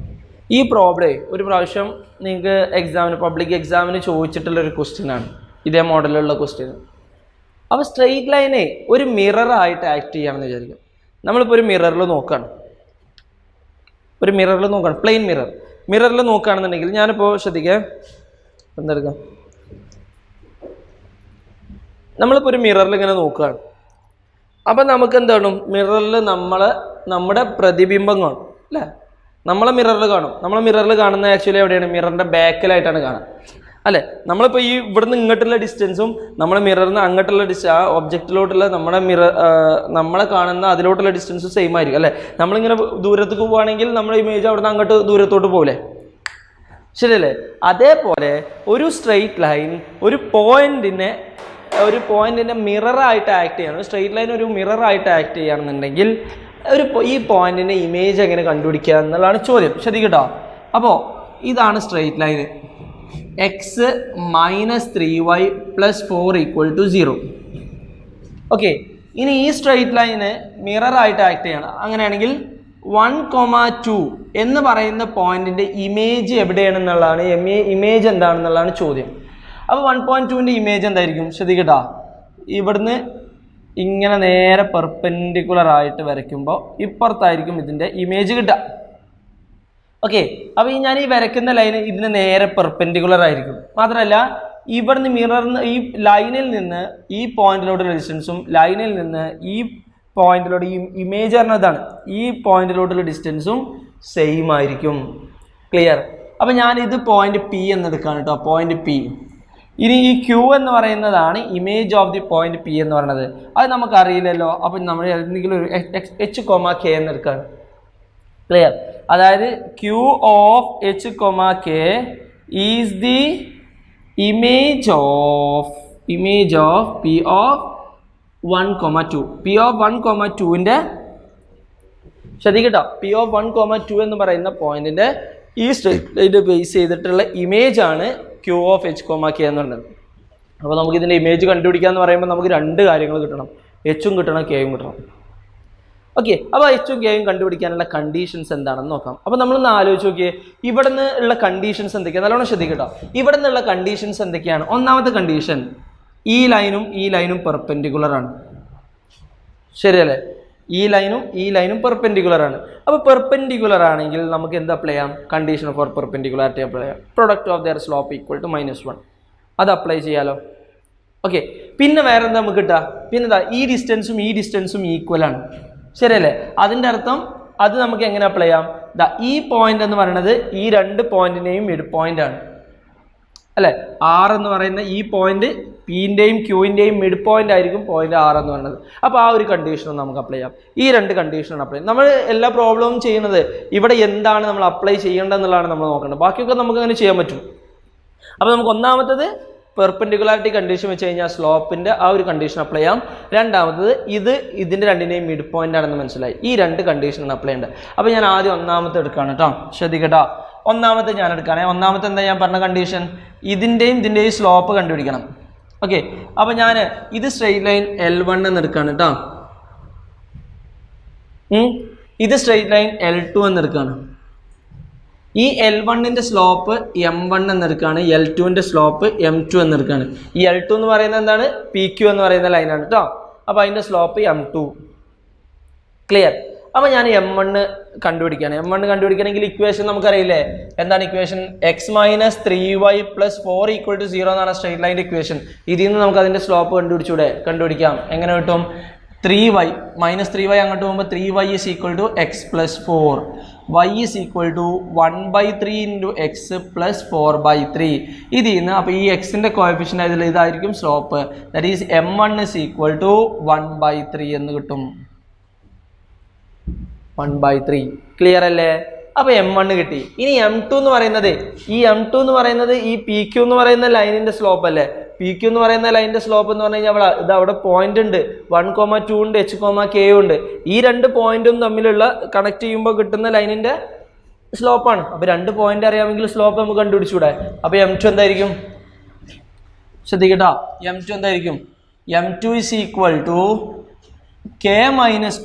ഈ പ്രോബ്ലം ഒരു പ്രാവശ്യം നിങ്ങൾക്ക് പബ്ലിക് എക്സാമിന് ചോദിച്ചിട്ടുള്ളൊരു ക്വസ്റ്റ്യനാണ്. ഇതേ മോഡലുള്ള ക്വസ്റ്റ്യൻ. അപ്പോൾ സ്ട്രെയിറ്റ് ലൈനെ ഒരു മിറർ ആയിട്ട് ആക്ട് ചെയ്യാമെന്ന് വിചാരിക്കും. നമ്മളിപ്പോൾ ഒരു മിററിൽ നോക്കുകയാണ്, പ്ലെയിൻ മിററിൽ നോക്കുകയാണെന്നുണ്ടെങ്കിൽ ഞാനിപ്പോൾ ശ്രദ്ധിക്കുക, എന്തെടുക്കാം, നമ്മളിപ്പോൾ ഒരു മിററിൽ ഇങ്ങനെ നോക്കുകയാണ്. അപ്പം നമുക്ക് എന്താണ്, മിററിൽ നമ്മുടെ പ്രതിബിംബം കാണും അല്ലേ, നമ്മളെ മിററിൽ കാണുന്ന ആക്ച്വലി എവിടെയാണ്, മിററിൻ്റെ ബാക്കിലായിട്ടാണ് കാണുക അല്ലേ. നമ്മളിപ്പോൾ ഈ ഇവിടുന്ന് ഇങ്ങോട്ടുള്ള ഡിസ്റ്റൻസും നമ്മളെ മിററിന് അങ്ങോട്ടുള്ള ആ ഒബ്ജക്റ്റിലോട്ടുള്ള നമ്മളെ കാണുന്ന അതിലോട്ടുള്ള ഡിസ്റ്റൻസും സെയിം ആയിരിക്കും അല്ലേ. നമ്മളിങ്ങനെ ദൂരത്തേക്ക് പോവുകയാണെങ്കിൽ നമ്മുടെ ഇമേജ് അവിടുന്ന് അങ്ങോട്ട് ദൂരത്തോട്ട് പോകില്ലേ, ശരിയല്ലേ. അതേപോലെ ഒരു സ്ട്രെയിറ്റ് ലൈൻ ഒരു പോയിന്റിനെ മിററായിട്ട് ആക്ട് ചെയ്യണം, സ്ട്രെയിറ്റ് ലൈൻ ഒരു മിററായിട്ട് ആക്ട് ചെയ്യുകയാണെന്നുണ്ടെങ്കിൽ ഈ പോയിന്റിൻ്റെ ഇമേജ് എങ്ങനെ കണ്ടുപിടിക്കുക എന്നുള്ളതാണ് ചോദ്യം. ശ്രദ്ധിക്കട്ടോ. അപ്പോൾ ഇതാണ് straight line, X minus 3y plus 4 = 0. Okay, ഇനി ഈ സ്ട്രെയിറ്റ് ലൈന് മിററായിട്ട് ആക്ട് ചെയ്യണം. അങ്ങനെയാണെങ്കിൽ 1,2 എന്ന് പറയുന്ന പോയിന്റിൻ്റെ ഇമേജ് എവിടെയാണെന്നുള്ളതാണ്, ഇമേജ് എന്താണെന്നുള്ളതാണ് ചോദ്യം. അപ്പോൾ 1.2ൻ്റെ ഇമേജ് എന്തായിരിക്കും, ശ്രദ്ധിക്കട്ടോ. ഇവിടുന്ന് ഇങ്ങനെ നേരെ പെർപെൻഡിക്കുലർ ആയിട്ട് വരയ്ക്കുമ്പോൾ ഇപ്പുറത്തായിരിക്കും ഇതിൻ്റെ ഇമേജ് കിട്ടുക. ഓക്കെ, അപ്പോൾ ഞാൻ ഈ വരയ്ക്കുന്ന ലൈന് ഇതിന് നേരെ പെർപെൻഡിക്കുലർ ആയിരിക്കും. മാത്രമല്ല ഇവിടുന്ന് ഈ ലൈനിൽ നിന്ന് ഈ പോയിന്റിലോട്ടുള്ള ഡിസ്റ്റൻസും ലൈനിൽ നിന്ന് ഈ പോയിന്റിലോട്ട് ഈ ഇമേജ് പറഞ്ഞതാണ്, ഈ പോയിന്റിലോട്ടുള്ള ഡിസ്റ്റൻസും സെയിം ആയിരിക്കും. ക്ലിയർ. അപ്പോൾ ഞാനിത് പോയിന്റ് പി എന്നെടുക്കുകയാണ് കേട്ടോ, പോയിന്റ് പി. ഇനി ഈ ക്യൂ എന്ന് പറയുന്നതാണ് image of the point P എന്ന് പറയുന്നത്. അത് നമുക്കറിയില്ലല്ലോ. അപ്പം നമ്മൾ എന്തെങ്കിലും ഒരു H,K എന്നെടുക്കുകയാണ്. ക്ലിയർ. അതായത് Q of H,K is the image of P of 1,2. P of 1,2ൻ്റെ ശ്രദ്ധിക്കട്ടോ, P ഓഫ് 1,2 എന്ന് പറയുന്ന പോയിന്റിൻ്റെ ഈ സ്ട്രെയിറ്റ് ലൈന് ബേസ് ചെയ്തിട്ടുള്ള ഇമേജ് ആണ് ക്യൂ ഓഫ് H,K എന്ന് പറയുന്നത്. അപ്പോൾ നമുക്ക് ഇതിൻ്റെ ഇമേജ് കണ്ടുപിടിക്കുക എന്ന് പറയുമ്പോൾ നമുക്ക് രണ്ട് കാര്യങ്ങൾ കിട്ടണം, എച്ചും കിട്ടണം, കെയും കിട്ടണം. ഓക്കെ, അപ്പോൾ എച്ചും കെയും കണ്ടുപിടിക്കാനുള്ള കണ്ടീഷൻസ് എന്താണെന്ന് നോക്കാം. അപ്പോൾ നമ്മളൊന്ന് ആലോചിച്ച് നോക്കിയേ, ഇവിടെ നിന്ന് ഉള്ള കണ്ടീഷൻസ് എന്തൊക്കെയാണ്, നല്ലോണം ശ്രദ്ധിക്കട്ടോ. ഇവിടെ നിന്നുള്ള കണ്ടീഷൻസ് എന്തൊക്കെയാണ്? ഒന്നാമത്തെ കണ്ടീഷൻ, ഈ ലൈനും പെർപെൻഡിക്കുലർ ആണ്, ശരിയല്ലേ. ഈ ലൈനും പെർപെൻഡിക്കുലർ ആണ്. അപ്പോൾ പെർപെൻഡിക്കുലർ ആണെങ്കിൽ നമുക്ക് എന്ത് അപ്ലൈ ചെയ്യാം, കണ്ടീഷൻ ഫോർ പെർപെൻഡിക്കുലാരിറ്റി അപ്ലൈ ചെയ്യാം. Product of their slope equal to -1, അത് അപ്ലൈ ചെയ്യാലോ. ഓക്കെ, പിന്നെ വേറെ എന്താ നമുക്ക് കിട്ടുക, പിന്നെന്താ, ഈ ഡിസ്റ്റൻസും ഈക്വൽ ആണ്, ശരിയല്ലേ. അതിൻ്റെ അർത്ഥം അത് നമുക്ക് എങ്ങനെ അപ്ലൈ ചെയ്യാം, ഈ പോയിന്റ് എന്ന് പറയുന്നത് ഈ രണ്ട് പോയിന്റിനെയും മിഡ് പോയിന്റ് ആണ് അല്ലേ. ആർ എന്ന് പറയുന്ന ഈ പോയിന്റ് പിൻ്റെയും ക്യൂവിൻ്റെയും മിഡ് പോയിന്റ് ആയിരിക്കും പോയിന്റ് ആർ എന്ന് പറയുന്നത്. അപ്പോൾ ആ ഒരു കണ്ടീഷനും നമുക്ക് അപ്ലൈ ചെയ്യാം. ഈ രണ്ട് കണ്ടീഷനാണ് അപ്ലൈ ചെയ്യാം. നമ്മൾ എല്ലാ പ്രോബ്ലവും ചെയ്യുന്നത് ഇവിടെ എന്താണ് നമ്മൾ അപ്ലൈ ചെയ്യേണ്ടതെന്നുള്ളതാണ് നമ്മൾ നോക്കേണ്ടത്. ബാക്കിയൊക്കെ നമുക്ക് അങ്ങനെ ചെയ്യാൻ പറ്റും. അപ്പോൾ നമുക്ക് ഒന്നാമത്തത് പെർപെൻഡിക്കുലാരിറ്റി കണ്ടീഷൻ വെച്ച് കഴിഞ്ഞാൽ സ്ലോപ്പിൻ്റെ ആ ഒരു കണ്ടീഷൻ അപ്ലൈ ചെയ്യാം. രണ്ടാമത്തത് ഇതിൻ്റെ രണ്ടിൻ്റെയും മിഡ് പോയിന്റ് ആണെന്ന് മനസ്സിലായി. ഈ രണ്ട് കണ്ടീഷനാണ് അപ്ലൈ ചെയ്യേണ്ടത്. അപ്പോൾ ഞാൻ ആദ്യം ഒന്നാമത്തെ എടുക്കുകയാണ് കേട്ടോ, ശ്രദ്ധിക്കട്ടോ. ഒന്നാമത്തെ ഞാൻ എടുക്കുകയാണെ, ഒന്നാമത്തെ എന്താ ഞാൻ പറഞ്ഞ കണ്ടീഷൻ, ഇതിൻ്റെയും സ്ലോപ്പ് കണ്ടുപിടിക്കണം. ഓക്കെ, അപ്പോൾ ഞാൻ ഇത് സ്ട്രെയിറ്റ് ലൈൻ L1 എന്ന് എടുക്കുകയാണ് കേട്ടോ, ഇത് സ്ട്രെയിറ്റ് ലൈൻ L2 എന്ന് എടുക്കുകയാണ്. ഈ L1ൻ്റെ സ്ലോപ്പ് M1 എന്നെടുക്കുകയാണ്, L2ൻ്റെ സ്ലോപ്പ് M2 എന്നെടുക്കുകയാണ്. ഈ L2 എന്ന് പറയുന്നത് എന്താണ്, PQ എന്ന് പറയുന്ന ലൈനാണ് കേട്ടോ. അപ്പോൾ അതിൻ്റെ സ്ലോപ്പ് M2. ക്ലിയർ. അപ്പോൾ ഞാൻ M1 കണ്ടുപിടിക്കുകയാണ്. M1 കണ്ടുപിടിക്കണമെങ്കിൽ ഇക്വേഷൻ നമുക്കറിയില്ലേ, എന്താണ് ഇക്വേഷൻ, x - 3y + 4 = 0 എന്നാണ് സ്ട്രെയിറ്റ് ലൈൻ്റെ ഇക്വേഷൻ. ഇതിൽ നിന്ന് നമുക്ക് അതിൻ്റെ സ്ലോപ്പ് കണ്ടുപിടിക്കാം. എങ്ങനെ കിട്ടും, 3y -3y അങ്ങോട്ട് പോകുമ്പോൾ 3y = x + 4, y = 1/3 × x + 4/3. ഇതിൽ നിന്ന് അപ്പോൾ ഈ എക്സിൻ്റെ കോഎഫിഷ്യൻ്റ് ആയതിൽ ഇതായിരിക്കും സ്ലോപ്പ്, ദാറ്റ് ഈസ് M1 = 1/3 എന്ന് കിട്ടും. 1/3. ക്ലിയർ അല്ലേ. അപ്പോൾ M1 കിട്ടി. ഇനി M2 എന്ന് പറയുന്നത് ഈ PQ എന്ന് പറയുന്ന ലൈനിൻ്റെ സ്ലോപ്പ് അല്ലേ. PQ എന്ന് പറയുന്ന ലൈനിൻ്റെ സ്ലോപ്പ് എന്ന് പറഞ്ഞു കഴിഞ്ഞാൽ അവിടെ പോയിന്റ് ഉണ്ട്, 1,2 ഉണ്ട്, H,K ഉണ്ട്. ഈ രണ്ട് പോയിന്റും തമ്മിലുള്ള കണക്ട് ചെയ്യുമ്പോൾ കിട്ടുന്ന ലൈനിൻ്റെ സ്ലോപ്പാണ്. അപ്പോൾ രണ്ട് പോയിന്റ് അറിയാമെങ്കിൽ സ്ലോപ്പ് നമുക്ക് കണ്ടുപിടിച്ചൂടെ. അപ്പോൾ M2 എന്തായിരിക്കും, ശ്രദ്ധിക്കട്ടോ, M2 എന്തായിരിക്കും, M2 = K -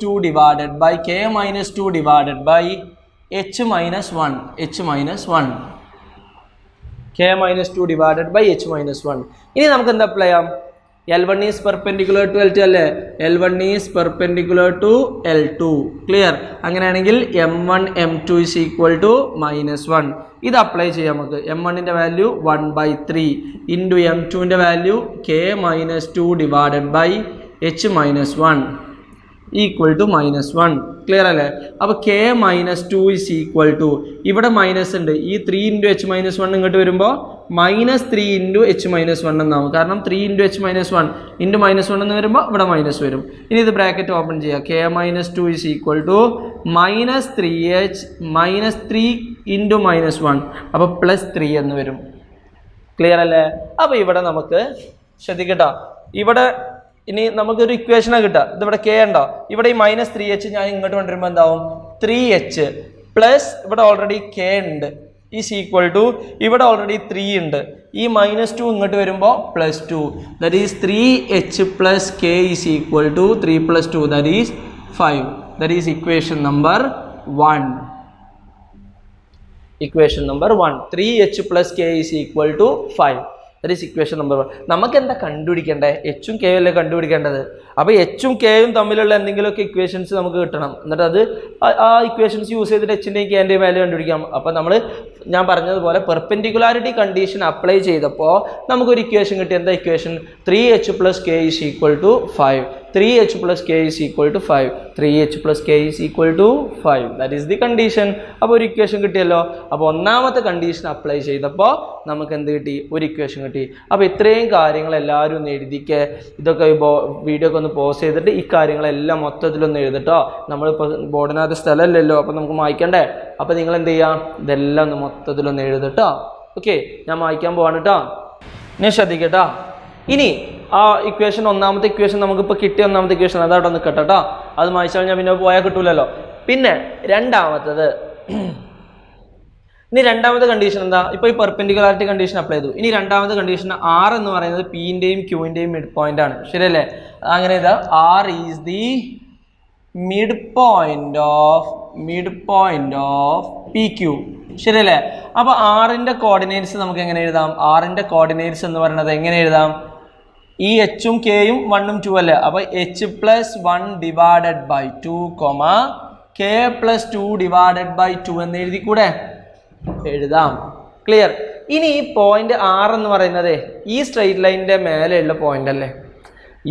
2 divided by H - 1. K - 2 divided by H - 1. ഇനി നമുക്ക് എന്താ അപ്ലൈ ചെയ്യാം, L1 is perpendicular to L2 അല്ലേ? L1 is perpendicular to L2. Clear? അങ്ങനെയാണെങ്കിൽ M1 M2 is equal to -1. ഇത് അപ്ലൈ ചെയ്യാം നമുക്ക്. M1ന്റെ വാല്യൂ 1/3 ഇൻറ്റു M2ന്റെ value K-2 divided by H-1 equal to -1. Clear അല്ലേ? അപ്പോൾ K-2 is equal to, ഇവിടെ മൈനസ് ഉണ്ട്, ഈ 3 ഇൻറ്റു H-1 ഇങ്ങോട്ട് വരുമ്പോൾ -3 ഇൻറ്റു H-1 എന്നാവും. കാരണം 3 ഇൻറ്റു H-1 ഇൻറ്റു -1 എന്ന് വരുമ്പോൾ ഇവിടെ മൈനസ് വരും. ഇനി ഇത് ബ്രാക്കറ്റ് ഓപ്പൺ ചെയ്യുക. K-2 is equal to -3H -3 into -1, അപ്പോൾ +3 എന്ന് വരും. ക്ലിയർ അല്ലേ? അപ്പോൾ ഇവിടെ നമുക്ക് ശ്രദ്ധിക്കട്ടോ, ഇവിടെ ഇനി നമുക്കൊരു ഇക്വേഷനാണ് കിട്ടുക. ഇതിവിടെ K ഉണ്ടോ, ഇവിടെ ഈ -3H ഞാൻ ഇങ്ങോട്ട് കൊണ്ടുവരുമ്പോൾ എന്താവും, 3H പ്ലസ് ഇവിടെ ഓൾറെഡി K ഉണ്ട് ഈസ് ഈക്വൽ ടു, ഇവിടെ ഓൾറെഡി 3 ഉണ്ട്, ഈ -2 ഇങ്ങോട്ട് വരുമ്പോൾ +2, that is 3H plus K is equal to 3 + 2 that is 5. That is equation number 1. Equation number 1, 3H plus K is equal to 5. That is equation number 1. നമുക്ക് എന്താ കണ്ടുപിടിക്കേണ്ടത്? എച്ചും കെയും അല്ലേ കണ്ടുപിടിക്കേണ്ടത്. അപ്പോൾ എച്ചും കെയും തമ്മിലുള്ള എന്തെങ്കിലുമൊക്കെ ഇക്വേഷൻസ് നമുക്ക് കിട്ടണം. എന്നിട്ട് അത് ആ ഇക്വേഷൻസ് യൂസ് ചെയ്തിട്ട് എച്ചിൻ്റെയും കെൻ്റെയും വാല്യൂ കണ്ടുപിടിക്കാം. അപ്പോൾ ഞാൻ പറഞ്ഞതുപോലെ പെർപെൻഡിക്കുലാരിറ്റി കണ്ടീഷൻ അപ്ലൈ ചെയ്തപ്പോൾ നമുക്കൊരു ഇക്വേഷൻ കിട്ടി. എന്താ equation? 3H plus K is equal to 5. 3H plus K is equal to 5. 3H plus K is equal to 5. That is the condition. അപ്പോൾ ഒരു ഇക്വേഷൻ കിട്ടിയല്ലോ. അപ്പോൾ ഒന്നാമത്തെ കണ്ടീഷൻ അപ്ലൈ ചെയ്തപ്പോൾ നമുക്ക് എന്ത് കിട്ടി? ഒരു ഇക്വേഷൻ കിട്ടി. അപ്പോൾ ഇത്രയും കാര്യങ്ങൾ എല്ലാവരും ഒന്ന് എഴുതിക്കുക. ഇതൊക്കെ വീഡിയോ ഒക്കെ ഒന്ന് പോസ് ചെയ്തിട്ട് ഈ കാര്യങ്ങളെല്ലാം മൊത്തത്തിലൊന്ന് എഴുതിട്ടോ. നമ്മളിപ്പോൾ ബോർഡിനകത്ത് സ്ഥലമില്ലല്ലോ, അപ്പോൾ നമുക്ക് മായ്ക്കണ്ടേ. അപ്പോൾ നിങ്ങൾ എന്ത് ചെയ്യുക? ഇതെല്ലാം ഒന്ന് മൊത്തത്തിലൊന്ന് എഴുതിട്ടോ. ഓക്കെ, ഞാൻ മായ്ക്കാൻ പോവാണ് കേട്ടോ. ഇനി ശ്രദ്ധിക്കട്ടോ. ഇനി ആ ഇക്വേഷൻ, ഒന്നാമത്തെ ഇക്വേഷൻ നമുക്കിപ്പോൾ കിട്ടിയ ഒന്നാമത്തെ ഇക്വേഷൻ അതവിടെ നിൽക്കട്ടെ കേട്ടോ. അത് മായ്ച്ചാൽ ഞാൻ പിന്നെ പോയാൽ കിട്ടൂലല്ലോ. പിന്നെ രണ്ടാമത്തത്, ഇനി രണ്ടാമത്തെ കണ്ടീഷൻ എന്താ? ഇപ്പോൾ ഈ പെർപെൻഡിക്കുലാരിറ്റി കണ്ടീഷൻ അപ്ലൈ ചെയ്തു. ഇനി രണ്ടാമത്തെ കണ്ടീഷൻ R എന്ന് പറയുന്നത് Pൻ്റെയും Qൻ്റെയും മിഡ് പോയിന്റ് ആണ്. ശരിയല്ലേ? അങ്ങനെ ഇതാ R is the mid point of PQ. ശരിയല്ലേ? അപ്പോൾ R-ൻ്റെ കോർഡിനേറ്റ്സ് നമുക്ക് എങ്ങനെ എഴുതാം? R-ൻ്റെ കോർഡിനേറ്റ്സ് എന്ന് പറയുന്നത് എങ്ങനെ എഴുതാം? ഈ H-ഉം K-യും 1-ഉം 2 അല്ലേ? അപ്പോൾ H + 1 divided by 2, K + 2 divided by 2 എന്ന് എഴുതിക്കൂടെ? എഴുതാം. ക്ലിയർ? ഇനി ഈ പോയിന്റ് R എന്ന് പറയുന്നത് ഈ സ്ട്രെയിറ്റ് ലൈനിൻ്റെ മേലെയുള്ള പോയിന്റ് അല്ലേ?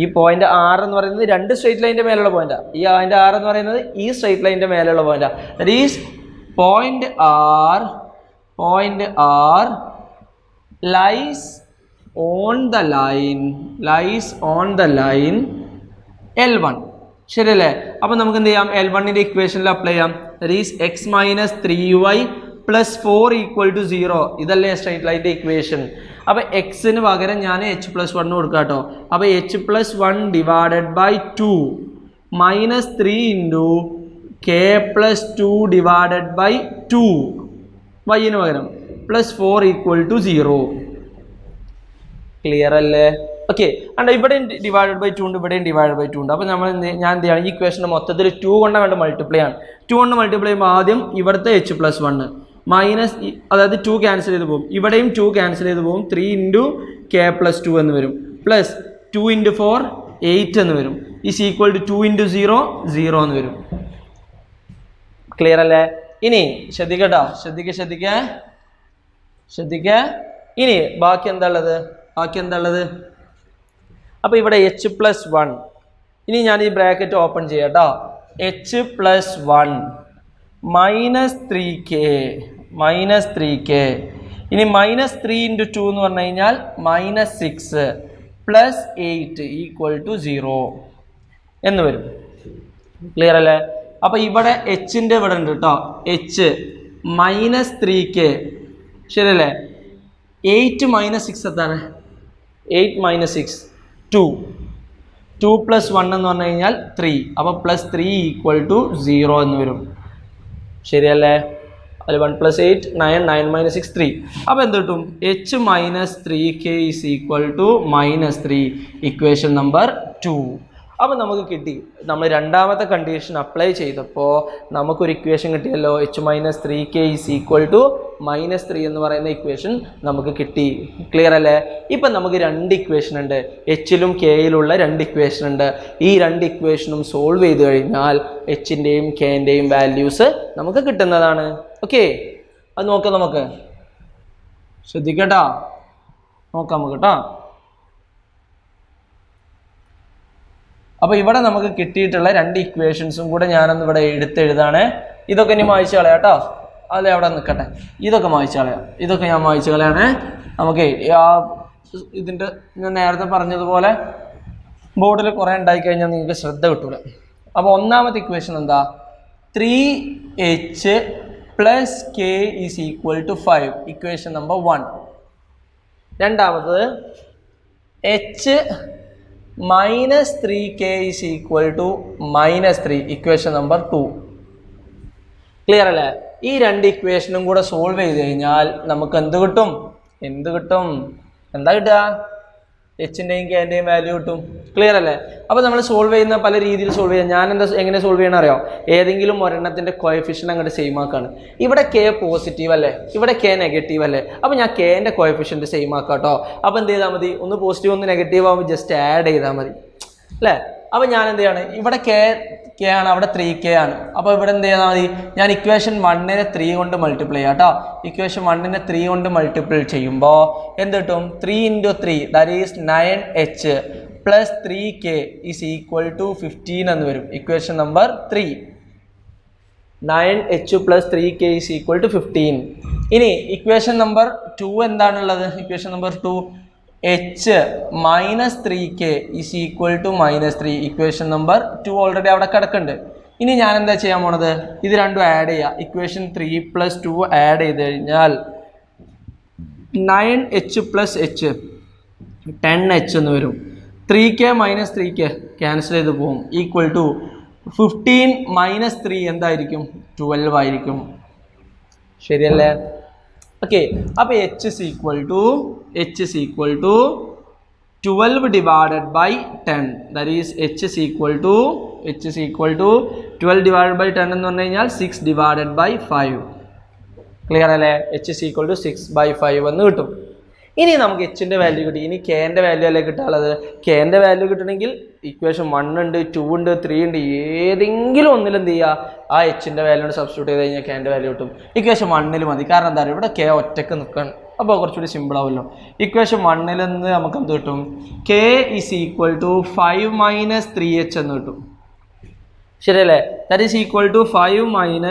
ഈ പോയിന്റ് R എന്ന് പറയുന്നത് രണ്ട് സ്ട്രെയിറ്റ് ലൈനിൻ്റെ മേലുള്ള പോയിന്റാണ്. ഈ അതിൻ്റെ R എന്ന് പറയുന്നത് ഈ സ്ട്രെയിറ്റ് ലൈനിൻ്റെ മേലെയുള്ള പോയിന്റാണ്. That is point R lies on the line L1. ശരിയല്ലേ? അപ്പോൾ നമുക്ക് എന്ത് ചെയ്യാം? L1ൻ്റെ ഇക്വേഷനിൽ അപ്ലൈ ചെയ്യാം. That is x - 3y + 4 = 0. ഇതല്ലേ സ്ട്രെയിറ്റ് ലൈൻ്റെ ഇക്വേഷൻ. അപ്പോൾ എക്സിന് പകരം ഞാൻ H + 1 കൊടുക്കാം കേട്ടോ. അപ്പോൾ H + 1 divided by 2 -3 into K + 2 divided by 2, വൈന് പകരം +4 = 0. ക്ലിയർ അല്ലേ? ഓക്കെ, അണ്ട ഇവിടെയും ഡിവൈഡഡ് ബൈ 2 ഉണ്ട്, ഇവിടെയും ഡിവൈഡഡ് ബൈ 2 ഉണ്ട്. അപ്പോൾ ഞാൻ എന്ത് ചെയ്യണം? ഈ ഇക്വേഷൻ്റെ മൊത്തത്തിൽ 2 കൊണ്ട് കണ്ട് മൾട്ടിപ്ലൈ ആണ്. 2 കൊണ്ട് മൾട്ടിപ്ലൈ ചെയ്യുമ്പോൾ ആദ്യം ഇവിടുത്തെ H + 1 മൈനസ്, അതായത് 2 ക്യാൻസൽ ചെയ്ത് പോകും, ഇവിടെയും 2 ക്യാൻസൽ ചെയ്ത് പോകും, 3 ഇൻറ്റു K + 2 എന്ന് വരും, പ്ലസ് 2 ഇൻറ്റു 4 8 എന്ന് വരും, ഈസ് ഈക്വൽ ടു 2 ഇൻറ്റു 0 0 എന്ന് വരും. ക്ലിയർ അല്ലേ? ഇനി ശ്രദ്ധിക്കട്ടോ, ശ്രദ്ധിക്ക. ഇനി ബാക്കി എന്താ ഉള്ളത്? അപ്പോൾ ഇവിടെ H + 1, ഇനി ഞാൻ ഈ ബ്രാക്കറ്റ് ഓപ്പൺ ചെയ്യാം കേട്ടോ. H + 1 -3K. ഇനി -3 ഇൻറ്റു 2 എന്ന് പറഞ്ഞു കഴിഞ്ഞാൽ -6 + 8 = 0 എന്ന് വരും. ക്ലിയർ അല്ലേ? അപ്പോൾ ഇവിടെ Hൻ്റെ ഇവിടെ ഉണ്ട് കേട്ടോ. H -3K. ശരിയല്ലേ? 8 - 6 എത്താണ്? 8 - 6 2 + 1 എന്ന് പറഞ്ഞു കഴിഞ്ഞാൽ 3. അപ്പോൾ +3 = 0 എന്ന് വരും. ശരിയല്ലേ? അതിൽ 1 + 8 9, 9 - 6 3. അപ്പോൾ എന്ത് കിട്ടും? H - 3K = -3. Equation number 2. അപ്പോൾ നമുക്ക് കിട്ടി, നമ്മൾ രണ്ടാമത്തെ കണ്ടീഷൻ അപ്ലൈ ചെയ്തപ്പോൾ നമുക്കൊരു ഇക്വേഷൻ കിട്ടിയല്ലോ, h-3k =-3 എന്ന് പറയുന്ന ഇക്വേഷൻ നമുക്ക് കിട്ടി. ക്ലിയർ അല്ലേ? ഇപ്പം നമുക്ക് രണ്ട് ഇക്വേഷൻ ഉണ്ട്, എച്ചിലും കെയിലുള്ള രണ്ട് ഇക്വേഷൻ ഉണ്ട്. ഈ രണ്ട് ഇക്വേഷനും സോൾവ് ചെയ്ത് കഴിഞ്ഞാൽ എച്ചിൻ്റെയും കെൻ്റെയും വാല്യൂസ് നമുക്ക് കിട്ടുന്നതാണ്. ഓക്കെ, അത് നോക്കാം, നമുക്ക് ശ്രദ്ധിക്കട്ടോ, നോക്കാം നമുക്ക് കേട്ടോ. അപ്പോൾ ഇവിടെ നമുക്ക് കിട്ടിയിട്ടുള്ള രണ്ട് ഇക്വേഷൻസും കൂടെ ഞാനൊന്ന് ഇവിടെ എടുത്തെഴുതാണ്. ഇതൊക്കെ ഇനി മായ്ച്ചു കളയാം കേട്ടോ, അല്ലെ അവിടെ നിൽക്കട്ടെ, ഇതൊക്കെ മായ്ച്ചു കളയാം, ഇതൊക്കെ ഞാൻ മായ്ച്ചു കളയാണ്. നമുക്ക് ഇതിൻ്റെ ഞാൻ നേരത്തെ പറഞ്ഞതുപോലെ ബോർഡിൽ കുറേ ഉണ്ടായിക്കഴിഞ്ഞാൽ നിങ്ങൾക്ക് ശ്രദ്ധ കിട്ടൂല. അപ്പോൾ ഒന്നാമത്തെ ഇക്വേഷൻ എന്താ, 3h + k = 5, ഇക്വേഷൻ നമ്പർ 1. രണ്ടാമത് h -3k = -3, equation number 2. Clear അല്ലേ? ഈ രണ്ട് ഇക്വേഷനും കൂടെ സോൾവ് ചെയ്ത് കഴിഞ്ഞാൽ നമുക്ക് എന്ത് കിട്ടും? എന്താ കിട്ടുക? എച്ചിൻ്റെയും കെൻ്റെയും വാല്യൂ കിട്ടും. ക്ലിയർ അല്ലേ? അപ്പോൾ നമ്മൾ സോൾവ് ചെയ്യുന്ന പല രീതിയിൽ സോൾവ് ചെയ്യാം. ഞാൻ എങ്ങനെ സോൾവ് ചെയ്യണം അറിയാം? ഏതെങ്കിലും ഒരെണ്ണത്തിൻ്റെ കോഎഫിഷ്യൻ്റ് അങ്ങോട്ട് സെയിം ആക്കാണ്. ഇവിടെ കെ പോസിറ്റീവ് അല്ലേ, ഇവിടെ കെ നെഗറ്റീവ് അല്ലേ, അപ്പോൾ ഞാൻ കെൻ്റെ കോഎഫിഷ്യൻ്റ് സെയിം ആക്കാം കേട്ടോ. അപ്പോൾ എന്ത് ചെയ്താൽ മതി? ഒന്ന് പോസിറ്റീവ് ഒന്ന് നെഗറ്റീവ് ആകുമ്പോൾ ജസ്റ്റ് ആഡ് ചെയ്താൽ മതി അല്ലേ. അപ്പോൾ ഞാൻ എന്ത് ചെയ്യാണ്, ഇവിടെ കെ ആണ്, അവിടെ 3k ആണ്. അപ്പോൾ ഇവിടെ എന്ത് ചെയ്താൽ മതി, ഞാൻ ഇക്വേഷൻ 1നെ 3 കൊണ്ട് മൾട്ടിപ്ലൈ ചെയ്യാം കേട്ടോ. ഇക്വേഷൻ 1നെ 3 കൊണ്ട് മൾട്ടിപ്ലൈ ചെയ്യുമ്പോൾ എന്ത് കിട്ടും? 3 × 3 ദാറ്റ് ഈസ് 9h + 3k = 15 എന്ന് വരും. Equation number 3, 9h + 3k = 15. ഇനി ഇക്വേഷൻ നമ്പർ 2 എന്താണുള്ളത്? Equation number 2, h -3k = -3, equation number 2 already അവിടെ കിടക്കുന്നുണ്ട്. ഇനി ഞാൻ എന്താ ചെയ്യാൻ പോണത്, ഇത് രണ്ടും ആഡ് ചെയ്യുക. ഇക്വേഷൻ 3 + 2 ആഡ് ചെയ്ത് കഴിഞ്ഞാൽ 9h + h 10h എന്ന് വരും. 3k - 3k ക്യാൻസൽ ചെയ്ത് പോകും, =15 - 3 എന്തായിരിക്കും? 12 ആയിരിക്കും. ശരിയല്ലേ? ഓക്കെ, അപ്പോൾ h = 12 divided by 10, that is h = 12 divided by 10 എന്ന് പറഞ്ഞു കഴിഞ്ഞാൽ 6 divided by 5. ക്ലിയർ അല്ലേ? h = 6/5 എന്ന് കിട്ടും. ഇനി നമുക്ക് എച്ചിൻ്റെ വാല്യൂ കിട്ടി. ഇനി കെൻ്റെ വാല്യൂ അല്ലേ കിട്ടാനുള്ളത്. കെൻ്റെ വാല്യൂ കിട്ടണമെങ്കിൽ ഇക്വേഷൻ 1 ഉണ്ട്, 2 ഉണ്ട്, 3 ഉണ്ട്, ഏതെങ്കിലും ഒന്നിൽ എന്ത് ചെയ്യുക, ആ എച്ചിൻ്റെ വാല്യൂ സബ്സ്റ്റിറ്റ്യൂട്ട് ചെയ്ത് കഴിഞ്ഞാൽ കെൻ്റെ വാല്യൂ കിട്ടും. ഇക്വേഷൻ 1ൽ മതി, കാരണം എന്താ പറയുക, ഇവിടെ കെ ഒറ്റക്ക് നിൽക്കണം, അപ്പോൾ കുറച്ചുകൂടി സിമ്പിൾ ആവുമല്ലോ. ഇക്വേഷൻ 1ൽ നിന്ന് നമുക്ക് എന്ത് കിട്ടും? k = 5 - 3h എന്ന് കിട്ടും. ശരിയല്ലേ? ദാറ്റ് ഈസ് = 5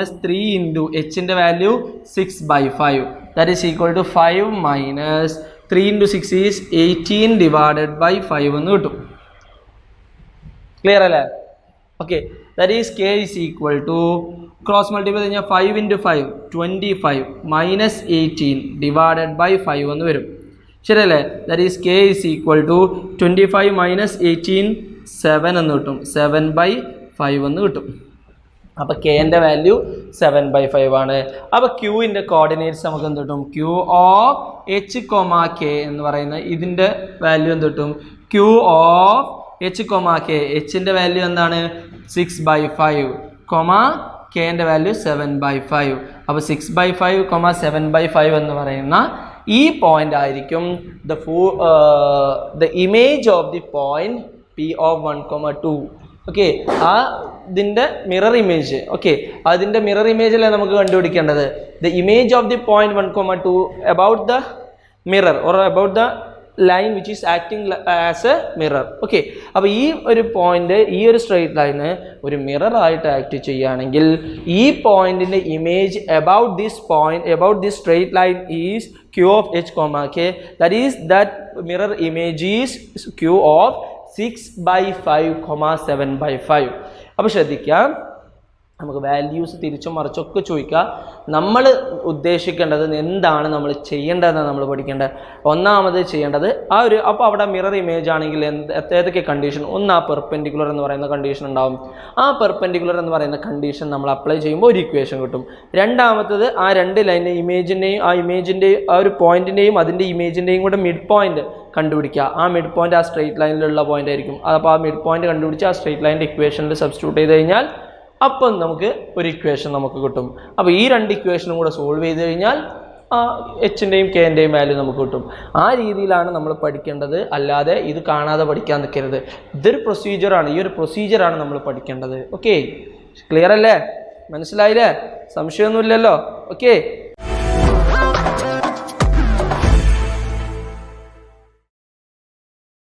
- 3 × എച്ചിൻ്റെ value 6/5, that is = 5 - 3 × 6 is 18 divided by 5 എന്ന് കിട്ടും. ക്ലിയർ അല്ലേ? Okay, that is k = cross multiply കഴിഞ്ഞാൽ 5 × 5 25 - 18 divided by 5 എന്ന് വരും. ശരിയല്ലേ? ദാറ്റ് ഈസ് k = 25 - 18 7 എന്ന് കിട്ടും, 7/5 എന്ന് കിട്ടും. അപ്പോൾ കെൻ്റെ വാല്യൂ 7/5 ആണ്. അപ്പോൾ ക്യൂവിൻ്റെ കോർഡിനേറ്റ്സ് നമുക്ക് എന്ത് കിട്ടും? q of h, k എന്ന് പറയുന്ന ഇതിൻ്റെ വാല്യൂ എന്ത് കിട്ടും? q of h, k, എച്ചിൻ്റെ വാല്യൂ എന്താണ്? 6/5, കെൻ്റെ വാല്യൂ 7/5. അപ്പോൾ 6/5, 7/5 എന്ന് പറയുന്ന ഈ പോയിന്റ് ആയിരിക്കും the image of the point P of 1, 2. Okay, ആ ഇതിൻ്റെ മിറർ ഇമേജ്. ഓക്കെ, അതിൻ്റെ മിറർ ഇമേജല്ലേ നമുക്ക് കണ്ടുപിടിക്കേണ്ടത്. The image of the point 1, 2 about the mirror or about the line which is acting as a mirror. Okay, അപ്പോൾ ഈ ഒരു പോയിന്റ്, ഈ ഒരു സ്ട്രെയിറ്റ് ലൈന് ഒരു മിറർ ആയിട്ട് ആക്ട് ചെയ്യുകയാണെങ്കിൽ ഈ പോയിന്റിൻ്റെ image about this point, about this straight line is q of h, k, that is that mirror image is q of 6/5, 7/5. അപ്പോൾ ശ്രദ്ധിക്കാം, നമുക്ക് വാല്യൂസ് തിരിച്ചും മറിച്ചൊക്കെ ചോദിക്കാം. നമ്മൾ ഉദ്ദേശിക്കേണ്ടത് എന്താണ്, നമ്മൾ ചെയ്യേണ്ടതെന്നാണ് നമ്മൾ പഠിക്കേണ്ടത്. ഒന്നാമത് ചെയ്യേണ്ടത് അപ്പോൾ അവിടെ മിറർ ഇമേജ് ആണെങ്കിൽ ഏതൊക്കെ കണ്ടീഷൻ, ഒന്ന് ആ പെർപെൻഡിക്കുലർ എന്ന് പറയുന്ന കണ്ടീഷൻ ഉണ്ടാവും. ആ പെർപെൻഡിക്കുലർ എന്ന് പറയുന്ന കണ്ടീഷൻ നമ്മൾ അപ്ലൈ ചെയ്യുമ്പോൾ ഒരു ഇക്വേഷൻ കിട്ടും. രണ്ടാമത്തത് ആ രണ്ട് ലൈനിൻ്റെ ഇമേജിൻ്റെയും ആ ഒരു പോയിന്റിൻ്റെയും അതിൻ്റെ ഇമേജിൻ്റെയും കൂടെ മിഡ് പോയിന്റ് കണ്ടുപിടിക്കുക. ആ മിഡ് പോയിന്റ് ആ സ്ട്രെയിറ്റ് ലൈനിലുള്ള പോയിന്റ് ആയിരിക്കും. അപ്പോൾ ആ മിഡ് പോയിന്റ് കണ്ടുപിടിച്ച് ആ സ്ട്രെയിറ്റ് ലൈനിൻ്റെ ഇക്വേഷനിൽ സബ്സ്റ്റിറ്റ്യൂട്ട് ചെയ്ത് കഴിഞ്ഞാൽ അപ്പം നമുക്ക് ഒരു ഇക്വേഷൻ നമുക്ക് കിട്ടും. അപ്പോൾ ഈ രണ്ട് ഇക്വേഷനും കൂടെ സോൾവ് ചെയ്ത് കഴിഞ്ഞാൽ ആ എച്ചിൻ്റെയും കെൻ്റെയും വാല്യൂ നമുക്ക് കിട്ടും. ആ രീതിയിലാണ് നമ്മൾ പഠിക്കേണ്ടത്. അല്ലാതെ ഇത് കാണാതെ പഠിക്കാൻ നിൽക്കരുത്. ഇതൊരു പ്രൊസീജിയറാണ്, ഈ ഒരു പ്രൊസീജിയറാണ് നമ്മൾ പഠിക്കേണ്ടത്. ഓക്കെ, ക്ലിയർ അല്ലേ? മനസ്സിലായില്ലേ? സംശയമൊന്നുമില്ലല്ലോ? ഓക്കെ.